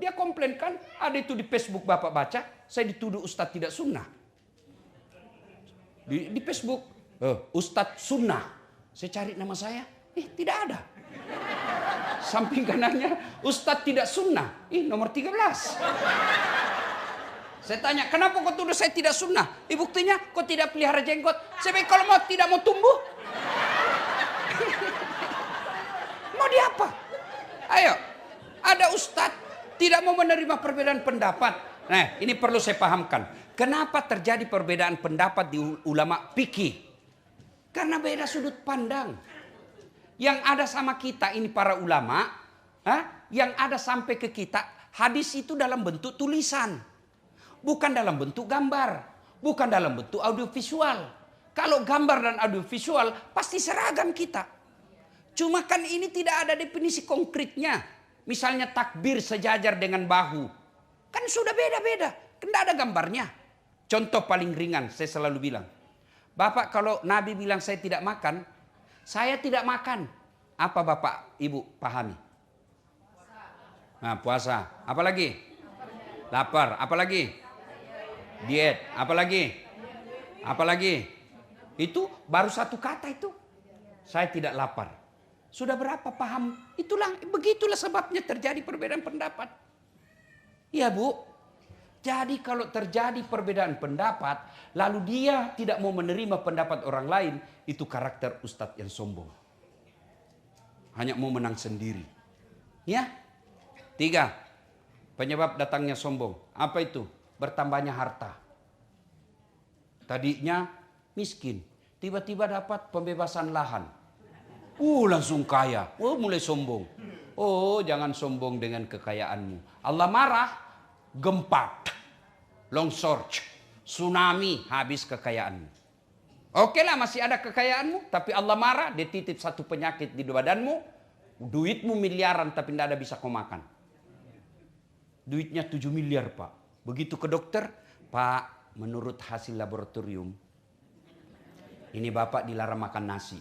Dia komplain kan, ada itu di Facebook Bapak baca, saya dituduh Ustadz tidak sunnah. Di Facebook, Ustadz sunnah. Saya cari nama saya, tidak ada. Samping kanannya, Ustadz tidak sunnah. Nomor 13. Saya tanya, kenapa kau tuduh saya tidak sunnah? Buktinya, kau tidak pelihara jenggot. Saya bilang, kalau tidak mau tumbuh. Mau diapa? Ayo, ada Ustadz tidak mau menerima perbedaan pendapat. Nah, ini perlu saya pahamkan. Kenapa terjadi perbedaan pendapat di ulama fikih? Karena beda sudut pandang. Yang ada sama kita ini para ulama, yang ada sampai ke kita, hadis itu dalam bentuk tulisan. Bukan dalam bentuk gambar. Bukan dalam bentuk audiovisual. Kalau gambar dan audiovisual pasti seragam kita. Cuma kan ini tidak ada definisi konkretnya. Misalnya takbir sejajar dengan bahu. Kan sudah beda-beda. Tidak ada gambarnya. Contoh paling ringan saya selalu bilang. Bapak kalau Nabi bilang saya tidak makan. Saya tidak makan. Apa Bapak Ibu pahami? Puasa. Apa lagi? Lapar. Apa lagi? Diet. Apa lagi? Apa lagi? Itu baru 1 kata itu. Saya tidak lapar. Sudah berapa paham? Begitulah sebabnya terjadi perbedaan pendapat. Ya Bu. Jadi kalau terjadi perbedaan pendapat, lalu dia tidak mau menerima pendapat orang lain, itu karakter ustadz yang sombong. Hanya mau menang sendiri. Ya. 3. Penyebab datangnya sombong. Apa itu? Bertambahnya harta. Tadinya miskin. Tiba-tiba dapat pembebasan lahan. Langsung kaya. Mulai sombong. Jangan sombong dengan kekayaanmu. Allah marah, gempa, longsor, tsunami, habis kekayaanmu. Oke lah masih ada kekayaanmu, tapi Allah marah, dia titip 1 penyakit di badanmu, duitmu miliaran tapi tidak ada bisa kau makan. Duitnya 7 miliar Pak. Begitu ke dokter, Pak, menurut hasil laboratorium, ini Bapak dilarang makan nasi.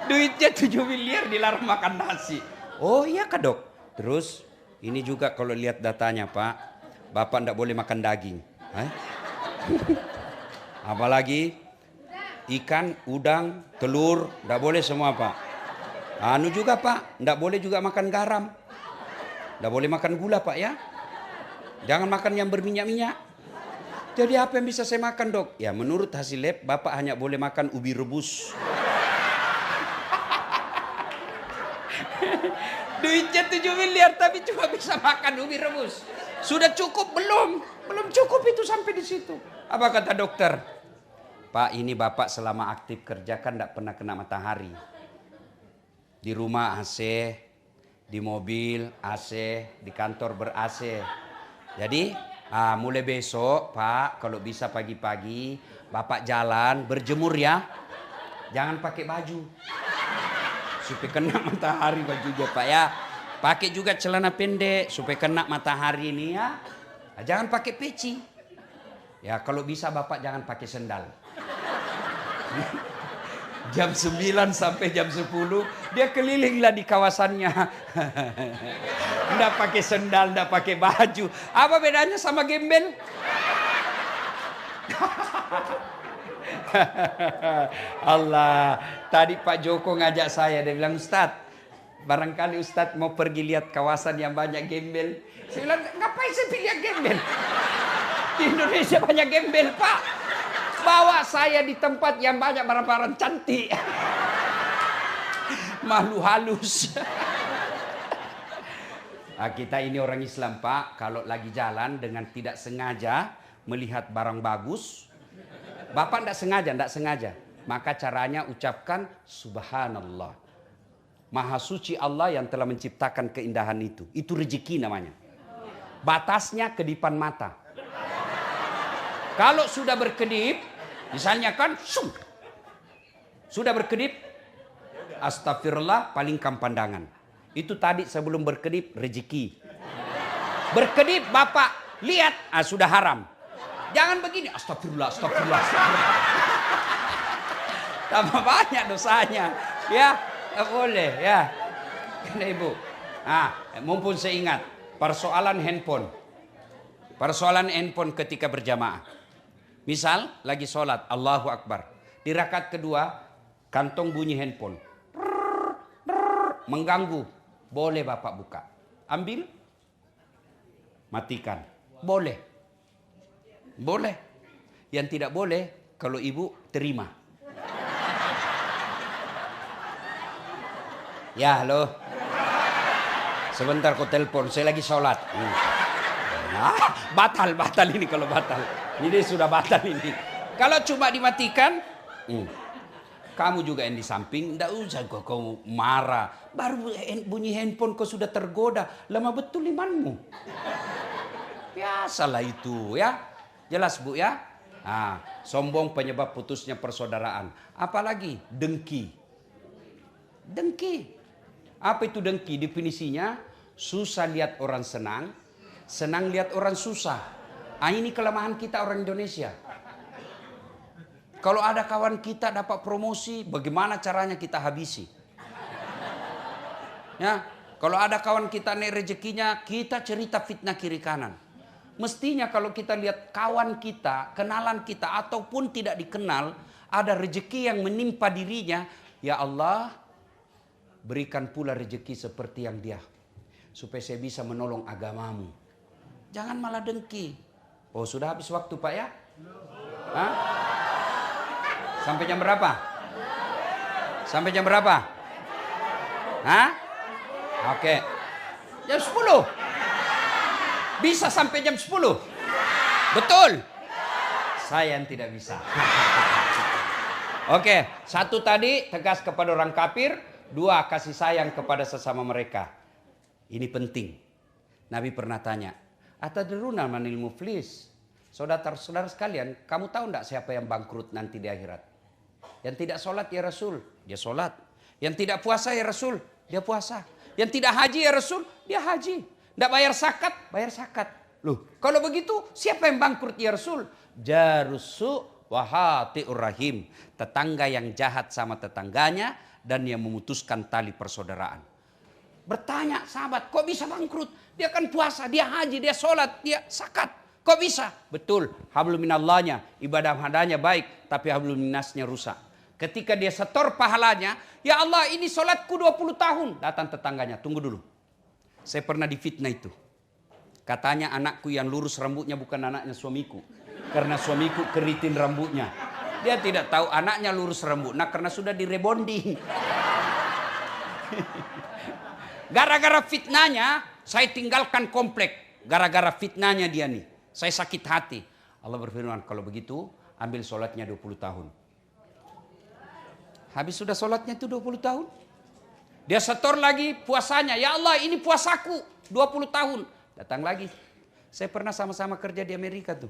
Duitnya 7 miliar dilarang makan nasi. Oh iya kak dok. Terus ini juga kalau lihat datanya pak, bapak ndak boleh makan daging. Apalagi ikan, udang, telur, ndak boleh semua pak. Anu juga pak, ndak boleh juga makan garam. Ndak boleh makan gula pak ya. Jangan makan yang berminyak-minyak. Jadi apa yang bisa saya makan dok? Ya menurut hasil lab, bapak hanya boleh makan ubi rebus. Duitnya 7 miliar tapi cuma bisa makan ubi rebus. Sudah cukup belum? Belum cukup itu sampai di situ. Apa kata dokter? Pak ini bapak selama aktif kerja kan tidak pernah kena matahari. Di rumah AC, di mobil AC, di kantor ber-AC. Jadi mulai besok pak kalau bisa pagi-pagi bapak jalan berjemur ya. Jangan pakai baju. Supaya kena matahari bajunya pak ya. Pakai juga celana pendek supaya kena matahari ini ya. Jangan pakai peci. Ya kalau bisa bapak jangan pakai sendal. Jam 9 sampai jam 10 dia kelilinglah di kawasannya. Nggak pakai sendal, nggak pakai baju. Apa bedanya sama gembel? Allah, tadi Pak Joko ngajak saya, dia bilang Ustadz, barangkali Ustadz mau pergi lihat kawasan yang banyak gembel. Saya bilang, ngapain saya pilih gembel? Di Indonesia banyak gembel Pak. Bawa saya di tempat yang banyak barang-barang cantik. Malu halus. Nah, kita ini orang Islam Pak, kalau lagi jalan dengan tidak sengaja melihat barang bagus, Bapak tidak sengaja. Maka caranya ucapkan Subhanallah. Maha suci Allah yang telah menciptakan keindahan itu. Itu rezeki namanya. Batasnya kedipan mata. Kalau sudah berkedip, misalnya kan, sudah berkedip, astagfirullah palingkan pandangan. Itu tadi sebelum berkedip rezeki. Berkedip Bapak lihat, sudah haram. Jangan begini, astagfirullah. Tambah banyak dosanya. Ya, nggak boleh ya. Karena ibu. Mumpun saya ingat persoalan handphone. Persoalan handphone ketika berjamaah. Misal lagi sholat, Allahu Akbar. Di rakaat kedua, kantong bunyi handphone. Mengganggu. Boleh Bapak buka. Ambil. Matikan. Boleh. Boleh. Yang tidak boleh kalau ibu terima. Ya halo. Sebentar kau telepon, saya lagi sholat. Batal ini kalau batal. Ini sudah batal ini. Kalau cuma dimatikan, kamu juga yang di samping, tidak usah kau marah. Baru bunyi handphone kau sudah tergoda. Lama betul imanmu. Biasalah itu ya. Jelas Bu ya. Sombong penyebab putusnya persaudaraan. Apalagi dengki. Dengki. Apa itu dengki? Definisinya susah lihat orang senang, senang lihat orang susah. Ini kelemahan kita orang Indonesia. Kalau ada kawan kita dapat promosi, bagaimana caranya kita habisi? Ya, kalau ada kawan kita naik rezekinya, kita cerita fitnah kiri kanan. Mestinya kalau kita lihat kawan kita, kenalan kita ataupun tidak dikenal, ada rezeki yang menimpa dirinya, ya Allah, berikan pula rezeki seperti yang dia, supaya saya bisa menolong agamamu. Jangan malah dengki. Oh sudah habis waktu Pak ya? Sampai jam berapa? Sampai jam berapa? Oke. Jam 10. Bisa sampai jam 10? Betul? Saya yang tidak bisa. Oke, 1 tadi tegas kepada orang kafir, 2 kasih sayang kepada sesama mereka. Ini penting. Nabi pernah tanya, atadruna manil muflis? Saudara-saudara sekalian, kamu tahu enggak siapa yang bangkrut nanti di akhirat? Yang tidak sholat ya Rasul, dia sholat. Yang tidak puasa ya Rasul, dia puasa. Yang tidak haji ya Rasul, dia haji. Tidak bayar zakat, bayar zakat. Loh, kalau begitu siapa yang bangkrut ya Rasul? Jarusu wahati'ur rahim. Tetangga yang jahat sama tetangganya dan yang memutuskan tali persaudaraan. Bertanya sahabat, kok bisa bangkrut? Dia kan puasa, dia haji, dia sholat, dia zakat. Kok bisa? Betul, hablum minallahnya, ibadah hadanya baik, tapi hablum minasnya rusak. Ketika dia setor pahalanya, ya Allah ini sholatku 20 tahun. Datang tetangganya, tunggu dulu. Saya pernah difitnah itu. Katanya anakku yang lurus rambutnya bukan anaknya suamiku. Karena suamiku keritin rambutnya. Dia tidak tahu anaknya lurus rambut. Nah karena sudah direbonding. Gara-gara fitnahnya, saya tinggalkan komplek. Gara-gara fitnahnya dia nih. Saya sakit hati. Allah berfirman, kalau begitu ambil sholatnya 20 tahun. Habis sudah sholatnya itu 20 tahun. Dia setor lagi puasanya. Ya Allah ini puasaku 20 tahun. Datang lagi. Saya pernah sama-sama kerja di Amerika tuh.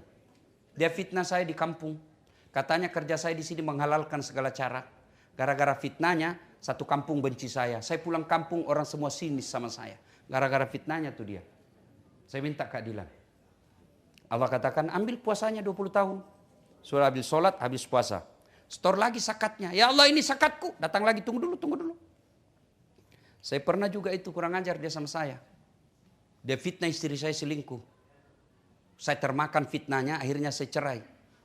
Dia fitnah saya di kampung. Katanya kerja saya di sini menghalalkan segala cara. Gara-gara fitnahnya satu kampung benci saya. Saya pulang kampung orang semua sinis sama saya. Gara-gara fitnahnya tuh dia. Saya minta keadilan. Allah katakan ambil puasanya 20 tahun. Sudah habis sholat, habis puasa. Store lagi zakatnya. Ya Allah ini zakatku. Datang lagi, tunggu dulu. Saya pernah juga itu kurang ajar dia sama saya. Dia fitnah istri saya selingkuh. Saya termakan fitnahnya, akhirnya saya cerai.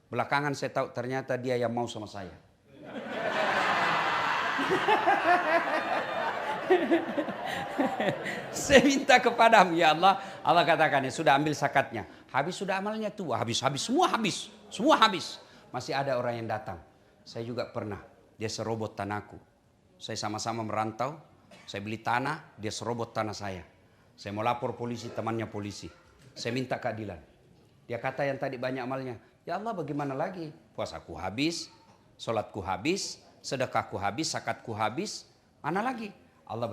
Belakangan saya tahu ternyata dia yang mau sama saya. Saya minta kepadamu ya Allah. Allah katakan ya sudah ambil zakatnya. Habis sudah amalnya tua. Habis. Semua habis. Masih ada orang yang datang. Saya juga pernah. Dia serobot tanahku. Saya sama-sama merantau. Saya beli tanah. Dia serobot tanah saya. Saya mau lapor polisi, temannya polisi. Saya minta keadilan. Dia kata yang tadi banyak amalnya. Ya Allah bagaimana lagi? Puasaku habis. Sholatku habis. Sedekahku habis. Zakatku habis. Mana lagi? Allah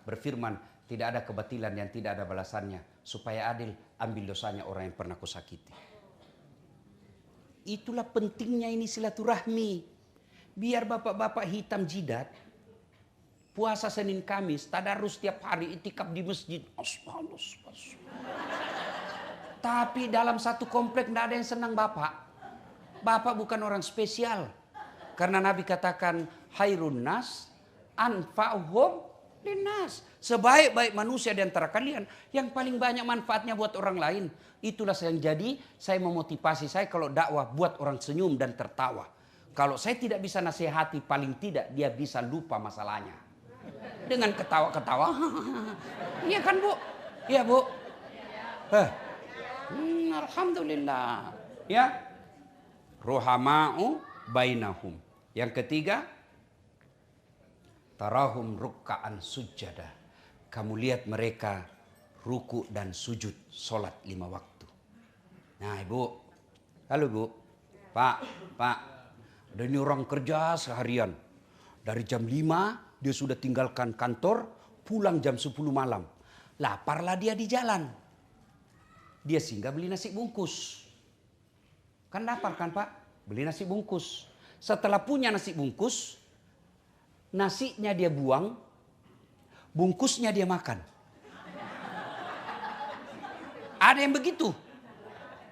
berfirman. Tidak ada kebatilan yang tidak ada balasannya. Supaya adil, ambil dosanya orang yang pernah kusakiti. Itulah pentingnya ini silaturahmi. Biar bapak-bapak hitam jidat. Puasa Senin Kamis, tadarus setiap hari, itikaf di masjid. Tapi dalam satu komplek tidak ada yang senang bapak. Bapak bukan orang spesial. Karena Nabi katakan, Hairun nas anfa'uhum linnas. Sebaik-baik manusia di antara kalian, yang paling banyak manfaatnya buat orang lain. Itulah yang jadi saya memotivasi saya kalau dakwah buat orang senyum dan tertawa. Kalau saya tidak bisa nasihati, paling tidak dia bisa lupa masalahnya. Dengan ketawa-ketawa. Iya kan Bu? Iya Bu? Alhamdulillah. Ya. Ruhama'u bainahum. Yang ketiga. Tarahum rukka'an sujada. Kamu lihat mereka ruku dan sujud. Sholat 5 waktu. Nah Ibu. Halo Bu. Pak. Dan ini orang kerja seharian. Dari jam 5 dia sudah tinggalkan kantor. Pulang jam 10 malam. Laparlah dia di jalan. Dia singgah beli nasi bungkus. Kan lapar kan Pak? Beli nasi bungkus. Setelah punya nasi bungkus, nasinya dia buang, bungkusnya dia makan. Ada yang begitu?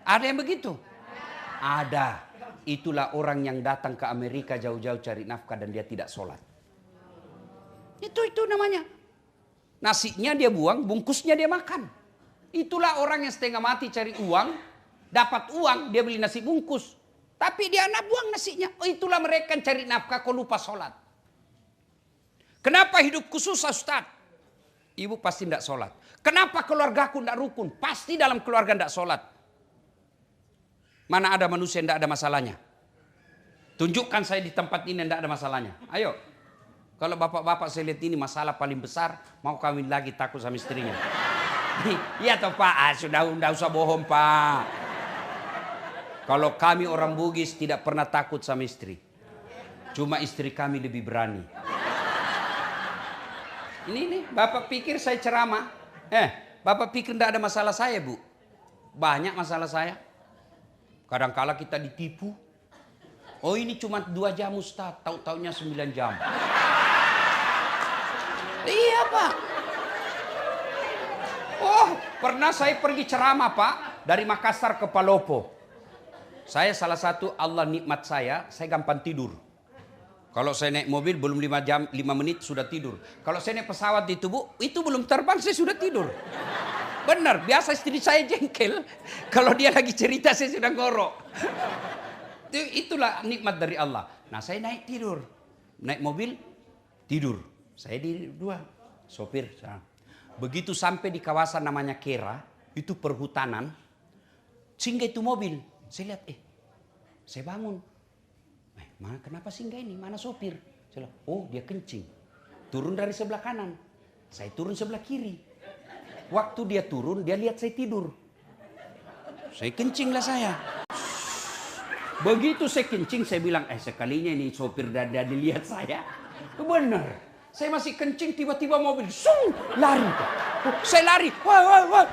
Ada yang begitu? Ada. Itulah orang yang datang ke Amerika jauh-jauh cari nafkah dan dia tidak sholat. Itu namanya. Nasinya dia buang, bungkusnya dia makan. Itulah orang yang setengah mati cari uang, dapat uang, dia beli nasi bungkus. Tapi dia anak buang nasinya. Oh, itulah mereka yang cari nafkah kok lupa sholat. Kenapa hidupku susah Ustaz? Ibu pasti tidak sholat. Kenapa keluargaku tidak rukun? Pasti dalam keluarga tidak sholat. Mana ada manusia yang tidak ada masalahnya? Tunjukkan saya di tempat ini yang tidak ada masalahnya. Ayo. Kalau bapak-bapak saya lihat ini masalah paling besar, mau kawin lagi takut sama istrinya. Iya toh Pak, sudah usah bohong Pak. Kalau kami orang Bugis tidak pernah takut sama istri. Cuma istri kami lebih berani. Ini Bapak pikir saya ceramah. Bapak pikir tidak ada masalah saya Bu. Banyak masalah saya. Kadang-kala kita ditipu. Oh ini cuma 2 jam Ustaz, tahu-taunya 9 jam. Iya Pak. Oh pernah saya pergi ceramah Pak. Dari Makassar ke Palopo. Saya salah satu Allah nikmat saya gampang tidur. Kalau saya naik mobil belum 5 jam, 5 menit sudah tidur. Kalau saya naik pesawat itu Bu, itu belum terbang saya sudah tidur. Benar, biasa istri saya jengkel. Kalau dia lagi cerita saya sudah ngorok. Itulah nikmat dari Allah. Nah saya naik tidur. Naik mobil, tidur. Saya di dua, sopir. Begitu sampai di kawasan namanya Kera, itu perhutanan. Singgah itu mobil. Saya lihat, saya bangun. Mana kenapa singgah ini? Mana sopir? Saya lihat, oh dia kencing. Turun dari sebelah kanan. Saya turun sebelah kiri. Waktu dia turun, dia lihat saya tidur. Saya kencinglah saya. Begitu saya kencing, saya bilang, sekalinya ini sopir dada dilihat saya. Benar. Saya masih kencing, tiba-tiba mobil, lari. Saya lari. Wah. Wah.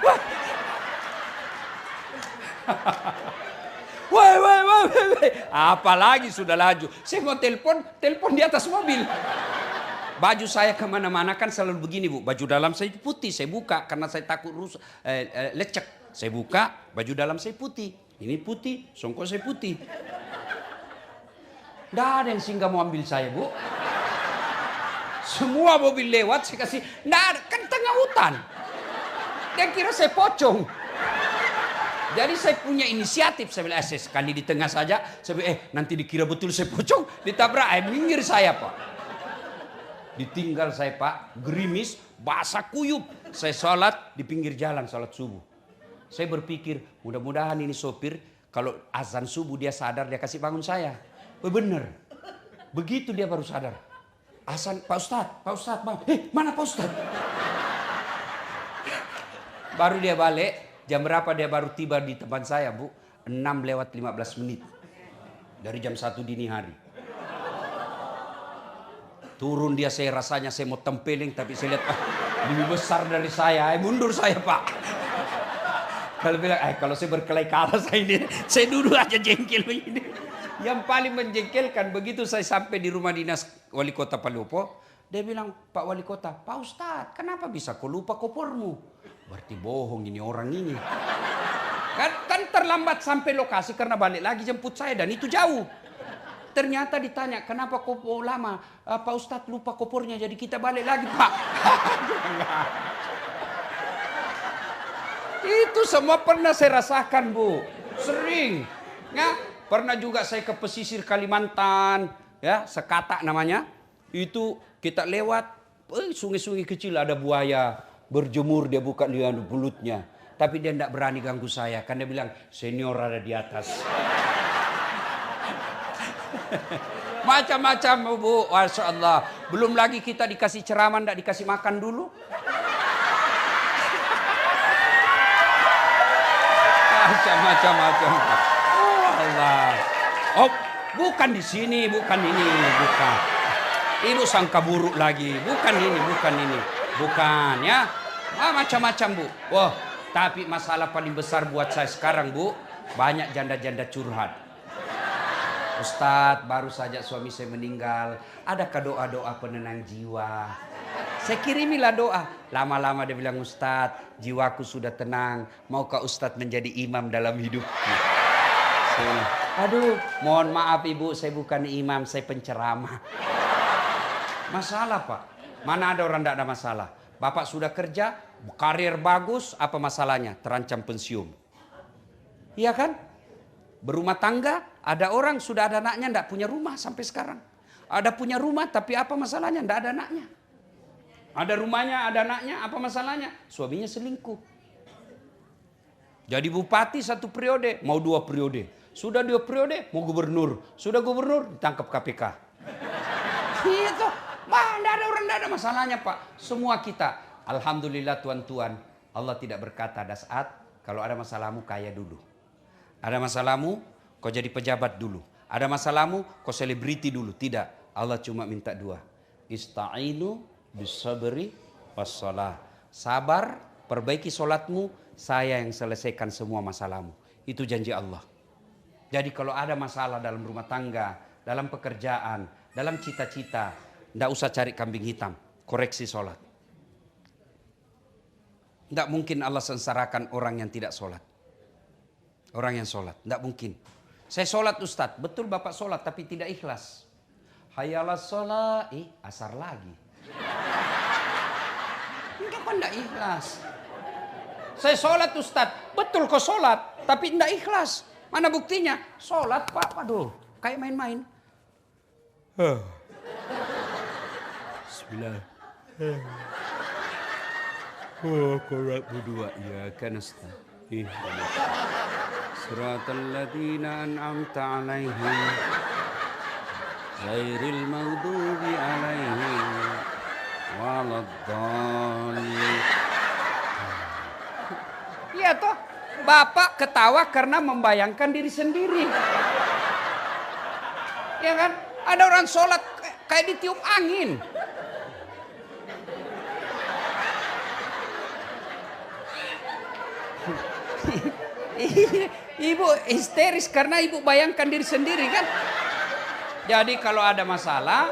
Apalagi sudah laju. Saya mau telepon di atas mobil. Baju saya kemana-mana kan selalu begini Bu. Baju dalam saya putih, saya buka karena saya takut lecek. Saya buka, baju dalam saya putih. Ini putih, songkok saya putih. Nggak ada yang singgah mau ambil saya Bu. Semua mobil lewat saya kasih. Nggak ada, kan tengah hutan. Dia kira saya pocong. Jadi saya punya inisiatif. Saya bilang, sekali di tengah saja. Saya bilang, nanti dikira betul saya pocong. Ditabrak, minggir saya Pak. Ditinggal saya Pak, gerimis, basah kuyup. Saya sholat di pinggir jalan, sholat subuh. Saya berpikir, mudah-mudahan ini sopir, kalau azan subuh dia sadar, dia kasih bangun saya. Benar. Begitu dia baru sadar. Azan, Pak Ustadz, mana Pak Ustadz? Baru dia balik, jam berapa dia baru tiba di tempat saya Bu? 6:15 menit. Dari jam 1 dini hari. Turun dia, saya rasanya saya mau tempeling, tapi saya lihat lebih besar dari saya. Mundur saya Pak. Kalau bilang, kalau saya berkelahi kalah saya duduk aja jengkel begini. Yang paling menjengkelkan begitu saya sampai di rumah dinas wali kota Palopo, dia bilang, Pak Wali Kota, Pak Ustadz, kenapa bisa kau lupa kopormu? Berarti bohong ini orang ini. Kan terlambat sampai lokasi karena balik lagi jemput saya dan itu jauh. Ternyata ditanya, kenapa kau lama? Pak Ustadz lupa kopornya, jadi kita balik lagi Pak. Itu semua pernah saya rasakan Bu. Sering. Ya, pernah juga saya ke pesisir Kalimantan. Ya, Sekata namanya. Itu kita lewat, sungai-sungai kecil ada buaya. Berjemur dia buka dia bulutnya. Tapi dia tidak berani ganggu saya. Karena dia bilang, senior ada di atas. Macam-macam Bu, Masya Allah. Belum lagi kita dikasih ceramah, tidak dikasih makan dulu. Macam-macam. Oh Allah. Oh, bukan di sini, bukan ini, bukan. Ibu sangka buruk lagi. Bukan ini. Bukan ya. Macam-macam Bu. Wah, tapi masalah paling besar buat saya sekarang Bu, banyak janda-janda curhat. Ustadz, baru saja suami saya meninggal. Adakah doa-doa penenang jiwa? Saya kirimilah doa. Lama-lama dia bilang, Ustadz, jiwaku sudah tenang. Maukah Ustadz menjadi imam dalam hidupku? Aduh, mohon maaf Ibu, saya bukan imam, saya penceramah. Masalah Pak. Mana ada orang tidak ada masalah. Bapak sudah kerja, karir bagus, apa masalahnya? Terancam pensiun. Iya kan? Berumah tangga, ada orang sudah ada anaknya, tidak punya rumah sampai sekarang. Ada punya rumah, tapi apa masalahnya? Tidak ada anaknya. Ada rumahnya, ada anaknya, apa masalahnya? Suaminya selingkuh. Jadi bupati 1 periode, mau 2 periode. Sudah 2 periode, mau gubernur. Sudah gubernur, ditangkap KPK. Itu, tidak ada orang, tidak ada masalahnya Pak. Semua kita, alhamdulillah tuan-tuan, Allah tidak berkata ada saat, kalau ada masalahmu kaya dulu. Ada masalahmu, kau jadi pejabat dulu. Ada masalahmu, kau selebriti dulu. Tidak, Allah cuma minta 2. Ista'inu bisabri wassalah. Sabar, perbaiki solatmu, saya yang selesaikan semua masalahmu. Itu janji Allah. Jadi kalau ada masalah dalam rumah tangga, dalam pekerjaan, dalam cita-cita, tidak usah cari kambing hitam, koreksi solat. Tidak mungkin Allah sengsarakan orang yang tidak solat. Orang yang solat, tidak mungkin. Saya sholat Ustadz, betul Bapak sholat tapi tidak ikhlas. Hayalas sholat, asar lagi. Enggak kok enggak ikhlas. Saya sholat Ustadz, betul kok sholat tapi enggak ikhlas. Mana buktinya? Sholat Pak, waduh kayak main-main. Bismillah. Korat berdua, ya kan Ustaz. Siratal ladzina an'amta 'alaihim ghairil maghdubi 'alaihim waladdallin. Iya toh, Bapak ketawa karena membayangkan diri sendiri. Ya kan? Ada orang sholat kayak ditiup angin. Ibu histeris karena ibu bayangkan diri sendiri kan. Jadi kalau ada masalah,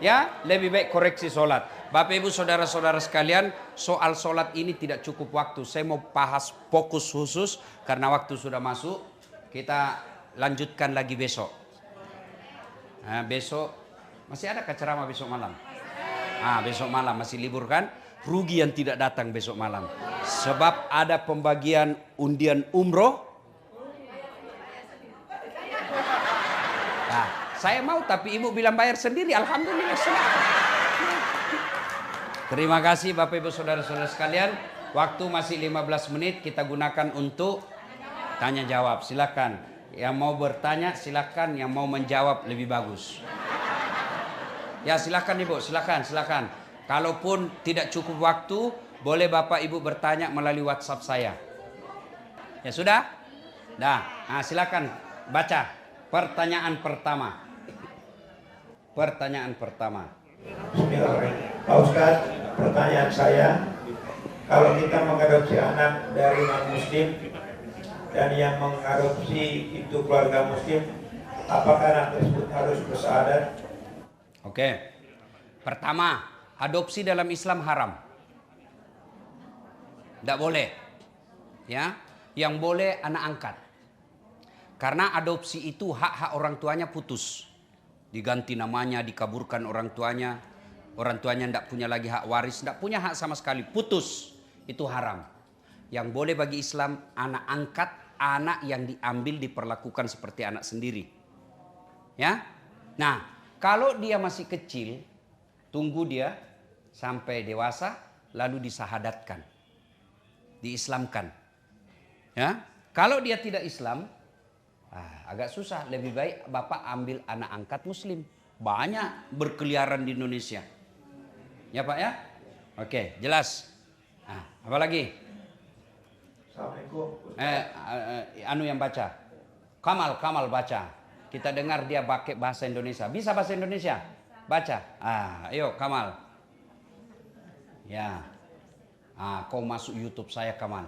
ya lebih baik koreksi sholat. Bapak ibu saudara-saudara sekalian, soal sholat ini tidak cukup waktu. Saya mau bahas fokus khusus karena waktu sudah masuk. Kita lanjutkan lagi besok. Nah, besok masih ada ceramah besok malam. Besok malam masih libur kan? Rugi yang tidak datang besok malam. Sebab ada pembagian undian umroh. Nah, saya mau tapi ibu bilang bayar sendiri. Alhamdulillah. Terima kasih Bapak Ibu Saudara-saudara sekalian. Waktu masih 15 menit kita gunakan untuk tanya jawab. Silakan. Yang mau bertanya silakan, yang mau menjawab lebih bagus. Ya silakan Ibu, silakan. Kalaupun tidak cukup waktu, boleh Bapak Ibu bertanya melalui WhatsApp saya. Ya sudah? Nah, silakan baca pertanyaan pertama. Pertanyaan pertama. Bismillahirrahmanirrahim. Pak Ustadz, pertanyaan saya, kalau kita mengadopsi anak dari non-muslim dan yang mengadopsi itu keluarga muslim, apakah anak tersebut harus bersyahadat? Oke. Pertama, adopsi dalam Islam haram. Tidak boleh. Ya, yang boleh anak angkat. Karena adopsi itu hak-hak orang tuanya putus. Diganti namanya, dikaburkan orang tuanya. Orang tuanya tidak punya lagi hak waris, tidak punya hak sama sekali, putus. Itu haram. Yang boleh bagi Islam, anak angkat, anak yang diambil diperlakukan seperti anak sendiri. Ya. Nah, kalau dia masih kecil, tunggu dia sampai dewasa, lalu disahadatkan. Diislamkan. Ya. Kalau dia tidak Islam, agak susah. Lebih baik Bapak ambil anak angkat muslim. Banyak berkeliaran di Indonesia. Ya Pak ya? Oke, jelas. Apa lagi? Assalamualaikum. Anu yang baca. Kamal baca. Kita dengar dia pakai bahasa Indonesia. Bisa bahasa Indonesia? Baca. Ayo Kamal. Ya. Kau masuk YouTube saya Kamal.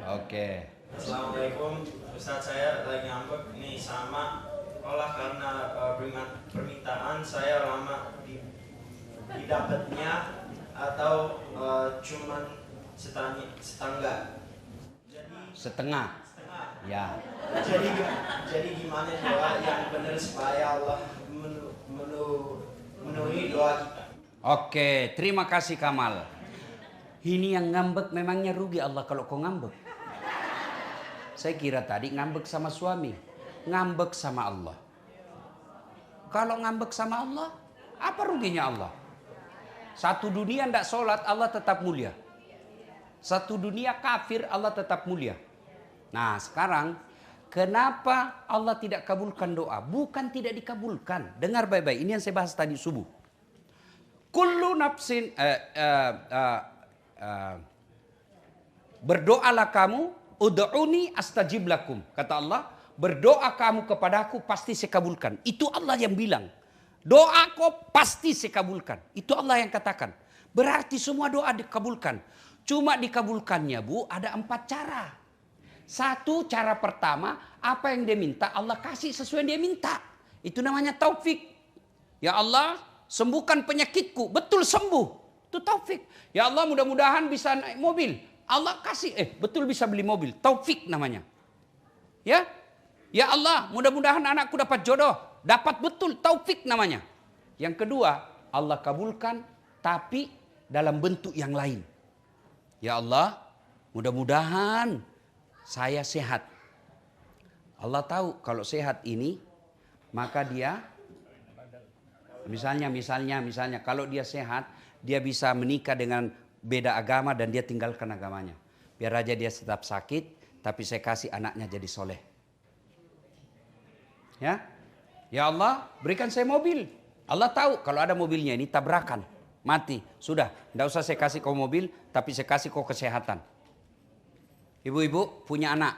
Oke. Assalamualaikum, Ustaz, saya lagi ngambek nih sama olah karena permintaan saya lama didapatnya atau cuman setengah. Setengah. Ya. Jadi gimana doa yang benar supaya Allah memenuhi doa kita? Oke, terima kasih Kamal. Ini yang ngambek memangnya rugi Allah kalau kau ngambek. Saya kira tadi ngambek sama suami, ngambek sama Allah. Kalau ngambek sama Allah, apa ruginya Allah? Satu dunia tidak sholat, Allah tetap mulia. Satu dunia kafir, Allah tetap mulia. Nah sekarang, kenapa Allah tidak kabulkan doa? Bukan tidak dikabulkan. Dengar baik-baik, ini yang saya bahas tadi subuh. Kullu nafsin, berdoalah kamu, ud'uni astajib lakum. Kata Allah, berdoa kamu kepadaku pasti saya kabulkan. Itu Allah yang bilang. Doa kau pasti saya kabulkan. Itu Allah yang katakan. Berarti semua doa dikabulkan. Cuma dikabulkannya Bu ada 4 cara. Satu, cara pertama, apa yang dia minta Allah kasih sesuai yang dia minta. Itu namanya taufik. Ya Allah, sembuhkan penyakitku. Betul sembuh. Itu taufik. Ya Allah, mudah-mudahan bisa naik mobil. Allah kasih, betul bisa beli mobil. Taufik namanya. Ya. Ya Allah, mudah-mudahan anakku dapat jodoh. Dapat betul, taufik namanya. Yang kedua, Allah kabulkan tapi dalam bentuk yang lain. Ya Allah, mudah-mudahan saya sehat. Allah tahu kalau sehat ini, maka dia misalnya kalau dia sehat, dia bisa menikah dengan beda agama dan dia tinggalkan agamanya. Biar aja dia tetap sakit, tapi saya kasih anaknya jadi soleh. Ya, ya Allah, berikan saya mobil. Allah tahu kalau ada mobilnya ini tabrakan, mati, sudah, tidak usah saya kasih kau mobil, tapi saya kasih kau kesehatan. Ibu-ibu punya anak,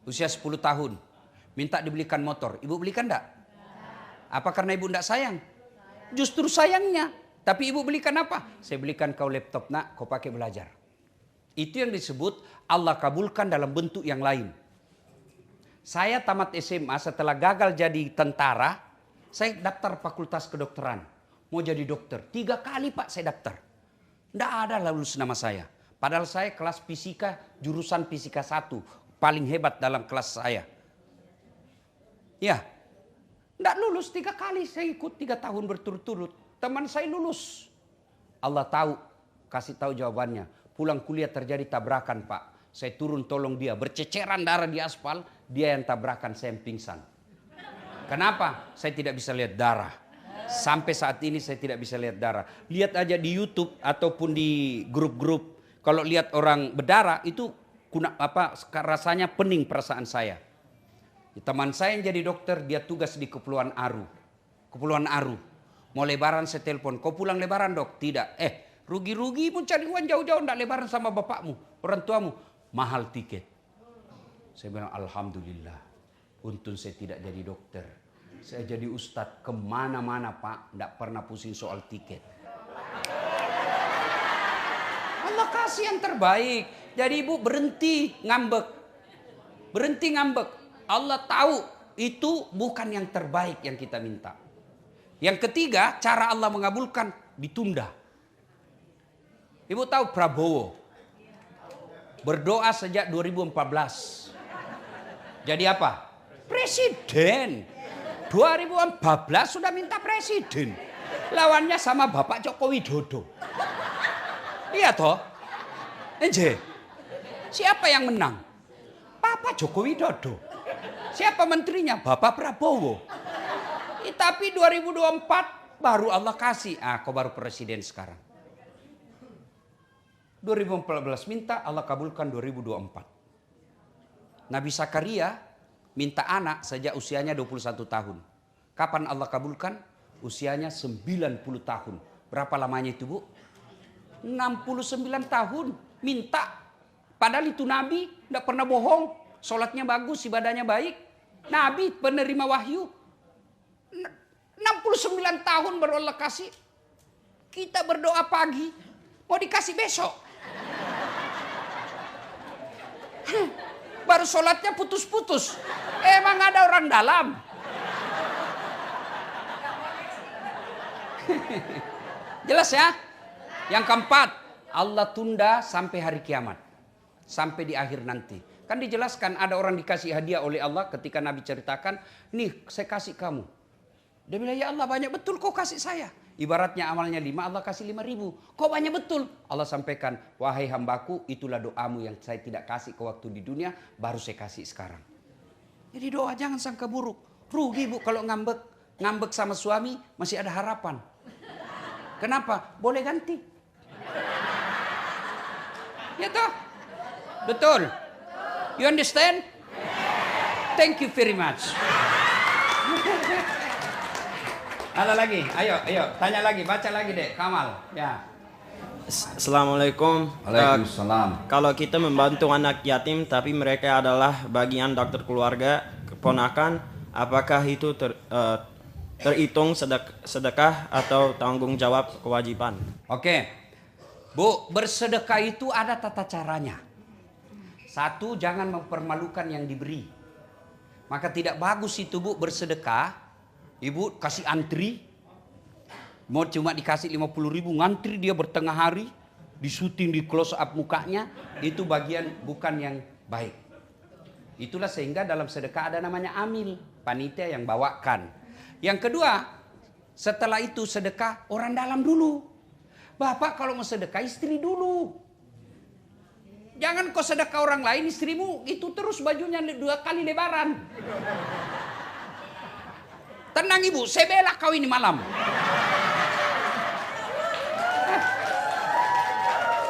usia 10 tahun, minta dibelikan motor, ibu belikan enggak? Apa karena ibu enggak sayang? Justru sayangnya. Tapi ibu belikan apa? Saya belikan kau laptop nak, kau pakai belajar. Itu yang disebut Allah kabulkan dalam bentuk yang lain. Saya tamat SMA setelah gagal jadi tentara, saya daftar fakultas kedokteran. Mau jadi dokter. 3 kali Pak saya daftar. Tidak ada lulus nama saya. Padahal saya kelas fisika, jurusan fisika 1. Paling hebat dalam kelas saya. Ya, tidak lulus 3 kali. Saya ikut 3 tahun berturut-turut. Teman saya lulus. Allah tahu, kasih tahu jawabannya. Pulang kuliah terjadi tabrakan Pak. Saya turun tolong dia. Berceceran darah di aspal. Dia yang tabrakan, saya yang pingsan. Kenapa? Saya tidak bisa lihat darah. Sampai saat ini saya tidak bisa lihat darah. Lihat aja di YouTube ataupun di grup-grup. Kalau lihat orang berdarah itu rasanya pening perasaan saya. Teman saya yang jadi dokter, dia tugas di Kepulauan Aru. Kepulauan Aru. Mau lebaran saya telepon, kau pulang lebaran dok? Tidak. Rugi-rugi pun cari uang jauh-jauh, enggak lebaran sama bapakmu, orang tuamu. Mahal tiket. Saya bilang alhamdulillah. Untung saya tidak jadi dokter. Saya jadi ustadz kemana-mana Pak. Enggak pernah pusing soal tiket. Allah kasih yang terbaik. Jadi ibu berhenti ngambek. Berhenti ngambek. Allah tahu itu bukan yang terbaik yang kita minta. Yang ketiga, cara Allah mengabulkan ditunda. Ibu tahu Prabowo berdoa sejak 2014. Jadi apa? Presiden. 2014 sudah minta presiden. Lawannya sama Bapak Joko Widodo. Iya toh? Enje. Siapa yang menang? Bapak Joko Widodo. Siapa menterinya? Bapak Prabowo. Tapi 2024 baru Allah kasih. Kau baru presiden sekarang. 2014 minta, Allah kabulkan 2024. Nabi Zakaria minta anak sejak usianya 21 tahun. Kapan Allah kabulkan? Usianya 90 tahun. Berapa lamanya itu Bu? 69 tahun. Minta. Padahal itu Nabi, tidak pernah bohong. Sholatnya bagus, ibadahnya baik. Nabi penerima wahyu. 69 tahun baru Allah kasih. Kita berdoa pagi, mau dikasih besok. Baru sholatnya putus-putus. Emang ada orang dalam? Jelas ya? Yang keempat, Allah tunda sampai hari kiamat. Sampai di akhir nanti. Kan dijelaskan ada orang dikasih hadiah oleh Allah ketika Nabi ceritakan, nih saya kasih kamu. Dia bilang, ya Allah banyak betul kau kasih saya. Ibaratnya amalnya 5, Allah kasih 5.000. Kau banyak betul. Allah sampaikan, wahai hambaku, itulah doamu yang saya tidak kasih ke waktu di dunia, baru saya kasih sekarang. Jadi doa jangan sangka buruk. Rugi Bu kalau ngambek. Ngambek sama suami masih ada harapan. Kenapa? Boleh ganti. Ya toh? Betul. You understand? Thank you very much. Ada lagi? Ayo, tanya lagi, baca lagi deh, Kamal. Ya. Assalamualaikum. Waalaikumsalam. Kalau kita membantu anak yatim tapi mereka adalah bagian dokter keluarga, keponakan, apakah itu terhitung sedekah atau tanggung jawab kewajiban? Oke. Bu, bersedekah itu ada tata caranya. 1, jangan mempermalukan yang diberi. Maka tidak bagus itu Bu bersedekah. Ibu kasih antri, mau cuma dikasih 50.000 ngantri dia bertengah hari, disuting di close up mukanya, itu bagian bukan yang baik. Itulah sehingga dalam sedekah ada namanya amil, panitia yang bawakan. Yang kedua, setelah itu sedekah orang dalam dulu. Bapak kalau mau sedekah istri dulu. Jangan kau sedekah orang lain, istrimu itu terus bajunya 2 kali lebaran. Tenang ibu, saya bela kau ini malam.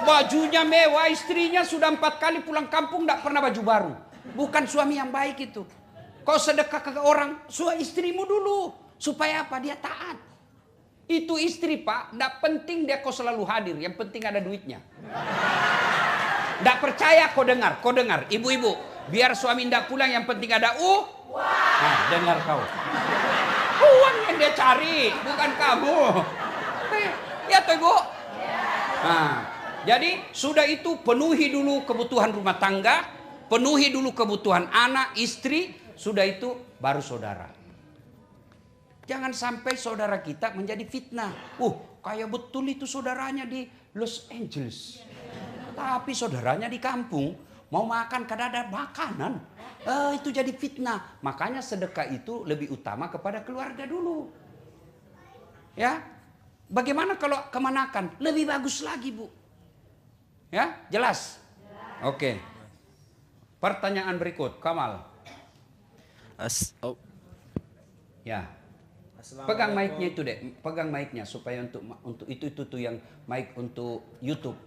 Bajunya mewah, istrinya sudah 4 kali pulang kampung tidak pernah baju baru. Bukan suami yang baik itu. Kau sedekah ke orang, istrimu dulu. Supaya apa? Dia taat. Itu istri pak, tidak penting dia kau selalu hadir. Yang penting ada duitnya. Tidak percaya kau dengar. Ibu-ibu, biar suami tidak pulang yang penting ada Nah, dengar kau. Uang yang dia cari, bukan kamu. Ya toh ibu? Nah, jadi sudah itu penuhi dulu kebutuhan rumah tangga, penuhi dulu kebutuhan anak, istri, sudah itu baru saudara. Jangan sampai saudara kita menjadi fitnah. Kayak betul itu saudaranya di Los Angeles. Tapi saudaranya di kampung mau makan kadang ada makanan. Itu jadi fitnah. Makanya sedekah itu lebih utama kepada keluarga dulu. Ya, bagaimana kalau kemanakan? Lebih bagus lagi bu. Ya, jelas? Oke. Pertanyaan berikut, Kamal. Ya. Pegang mic-nya itu deh, pegang mic-nya supaya untuk itu tuh yang mic untuk YouTube.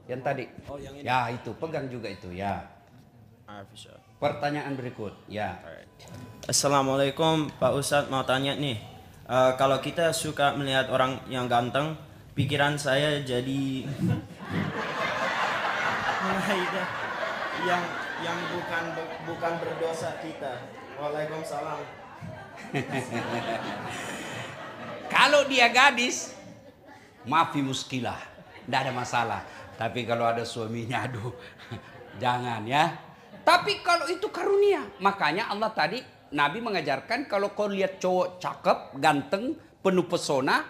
Yang tadi. Yang ini. Ya, itu pegang juga itu, ya. Pertanyaan berikut, ya. Assalamualaikum Pak Ustadz, mau tanya nih. Kalau kita suka melihat orang yang ganteng, pikiran saya jadi yang bukan berdosa kita. Waalaikumsalam. Kalau dia gadis, maafi muskilah, tidak ada masalah. Tapi kalau ada suaminya, aduh, jangan ya. Tapi kalau itu karunia, makanya Allah tadi Nabi mengajarkan kalau kau lihat cowok cakep, ganteng, penuh pesona,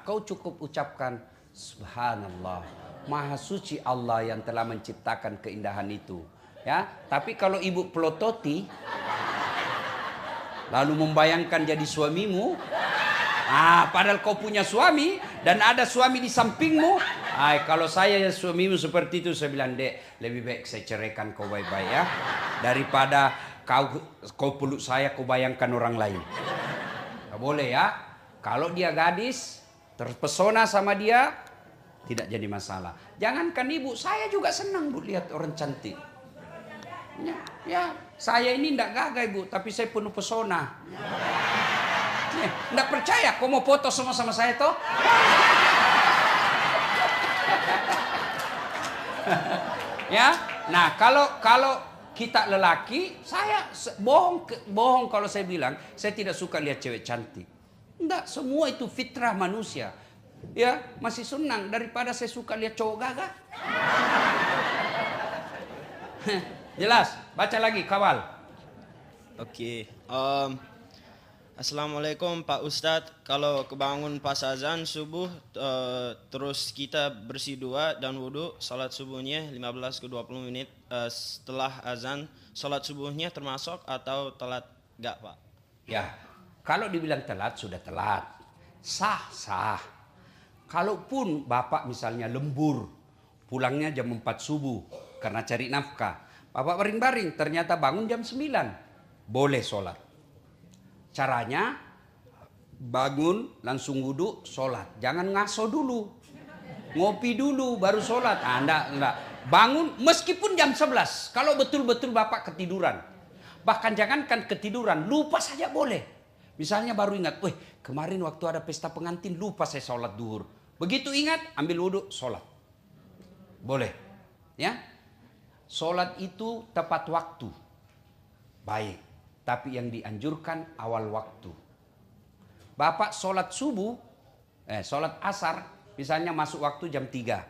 kau cukup ucapkan Subhanallah, Maha suci Allah yang telah menciptakan keindahan itu. Ya, tapi kalau ibu pelototi, lalu membayangkan jadi suamimu, padahal kau punya suami dan ada suami di sampingmu. Kalau saya suamimu seperti itu, saya bilang, Dek, lebih baik saya ceraikan kau baik-baik ya, daripada kau peluk saya, kau bayangkan orang lain. Gak boleh ya. Kalau dia gadis, terpesona sama dia, tidak jadi masalah. Jangankan ibu, saya juga senang bu lihat orang cantik. Ya, saya ini tidak gagah ibu, tapi saya penuh pesona. Tidak percaya, kau mau foto sama-sama saya toh? Ya, nah kalau kita lelaki, saya bohong kalau saya bilang saya tidak suka lihat cewek cantik. Enggak, semua itu fitrah manusia. Ya, masih senang daripada saya suka lihat cowok gagah. Jelas, baca lagi kawal. Oke. Assalamualaikum Pak Ustadz, kalau kebangun pas azan subuh terus kita bersih dua dan wudhu, sholat subuhnya 15 ke 20 menit setelah azan, sholat subuhnya termasuk atau telat gak Pak? Ya, kalau dibilang telat sudah telat, sah. Kalaupun bapak misalnya lembur, pulangnya jam 4 subuh karena cari nafkah, bapak baring-baring ternyata bangun jam 9, boleh sholat. Caranya bangun langsung wudhu sholat. Jangan ngaso dulu. Ngopi dulu baru sholat. Enggak. Bangun meskipun jam 11. Kalau betul-betul bapak ketiduran. Bahkan jangankan ketiduran, lupa saja boleh. Misalnya baru ingat, kemarin waktu ada pesta pengantin lupa saya sholat duhur. Begitu ingat, ambil wudhu, sholat. Boleh. Ya. Sholat itu tepat waktu. Baik. Tapi yang dianjurkan awal waktu. Bapak sholat subuh, sholat asar, misalnya masuk waktu jam 3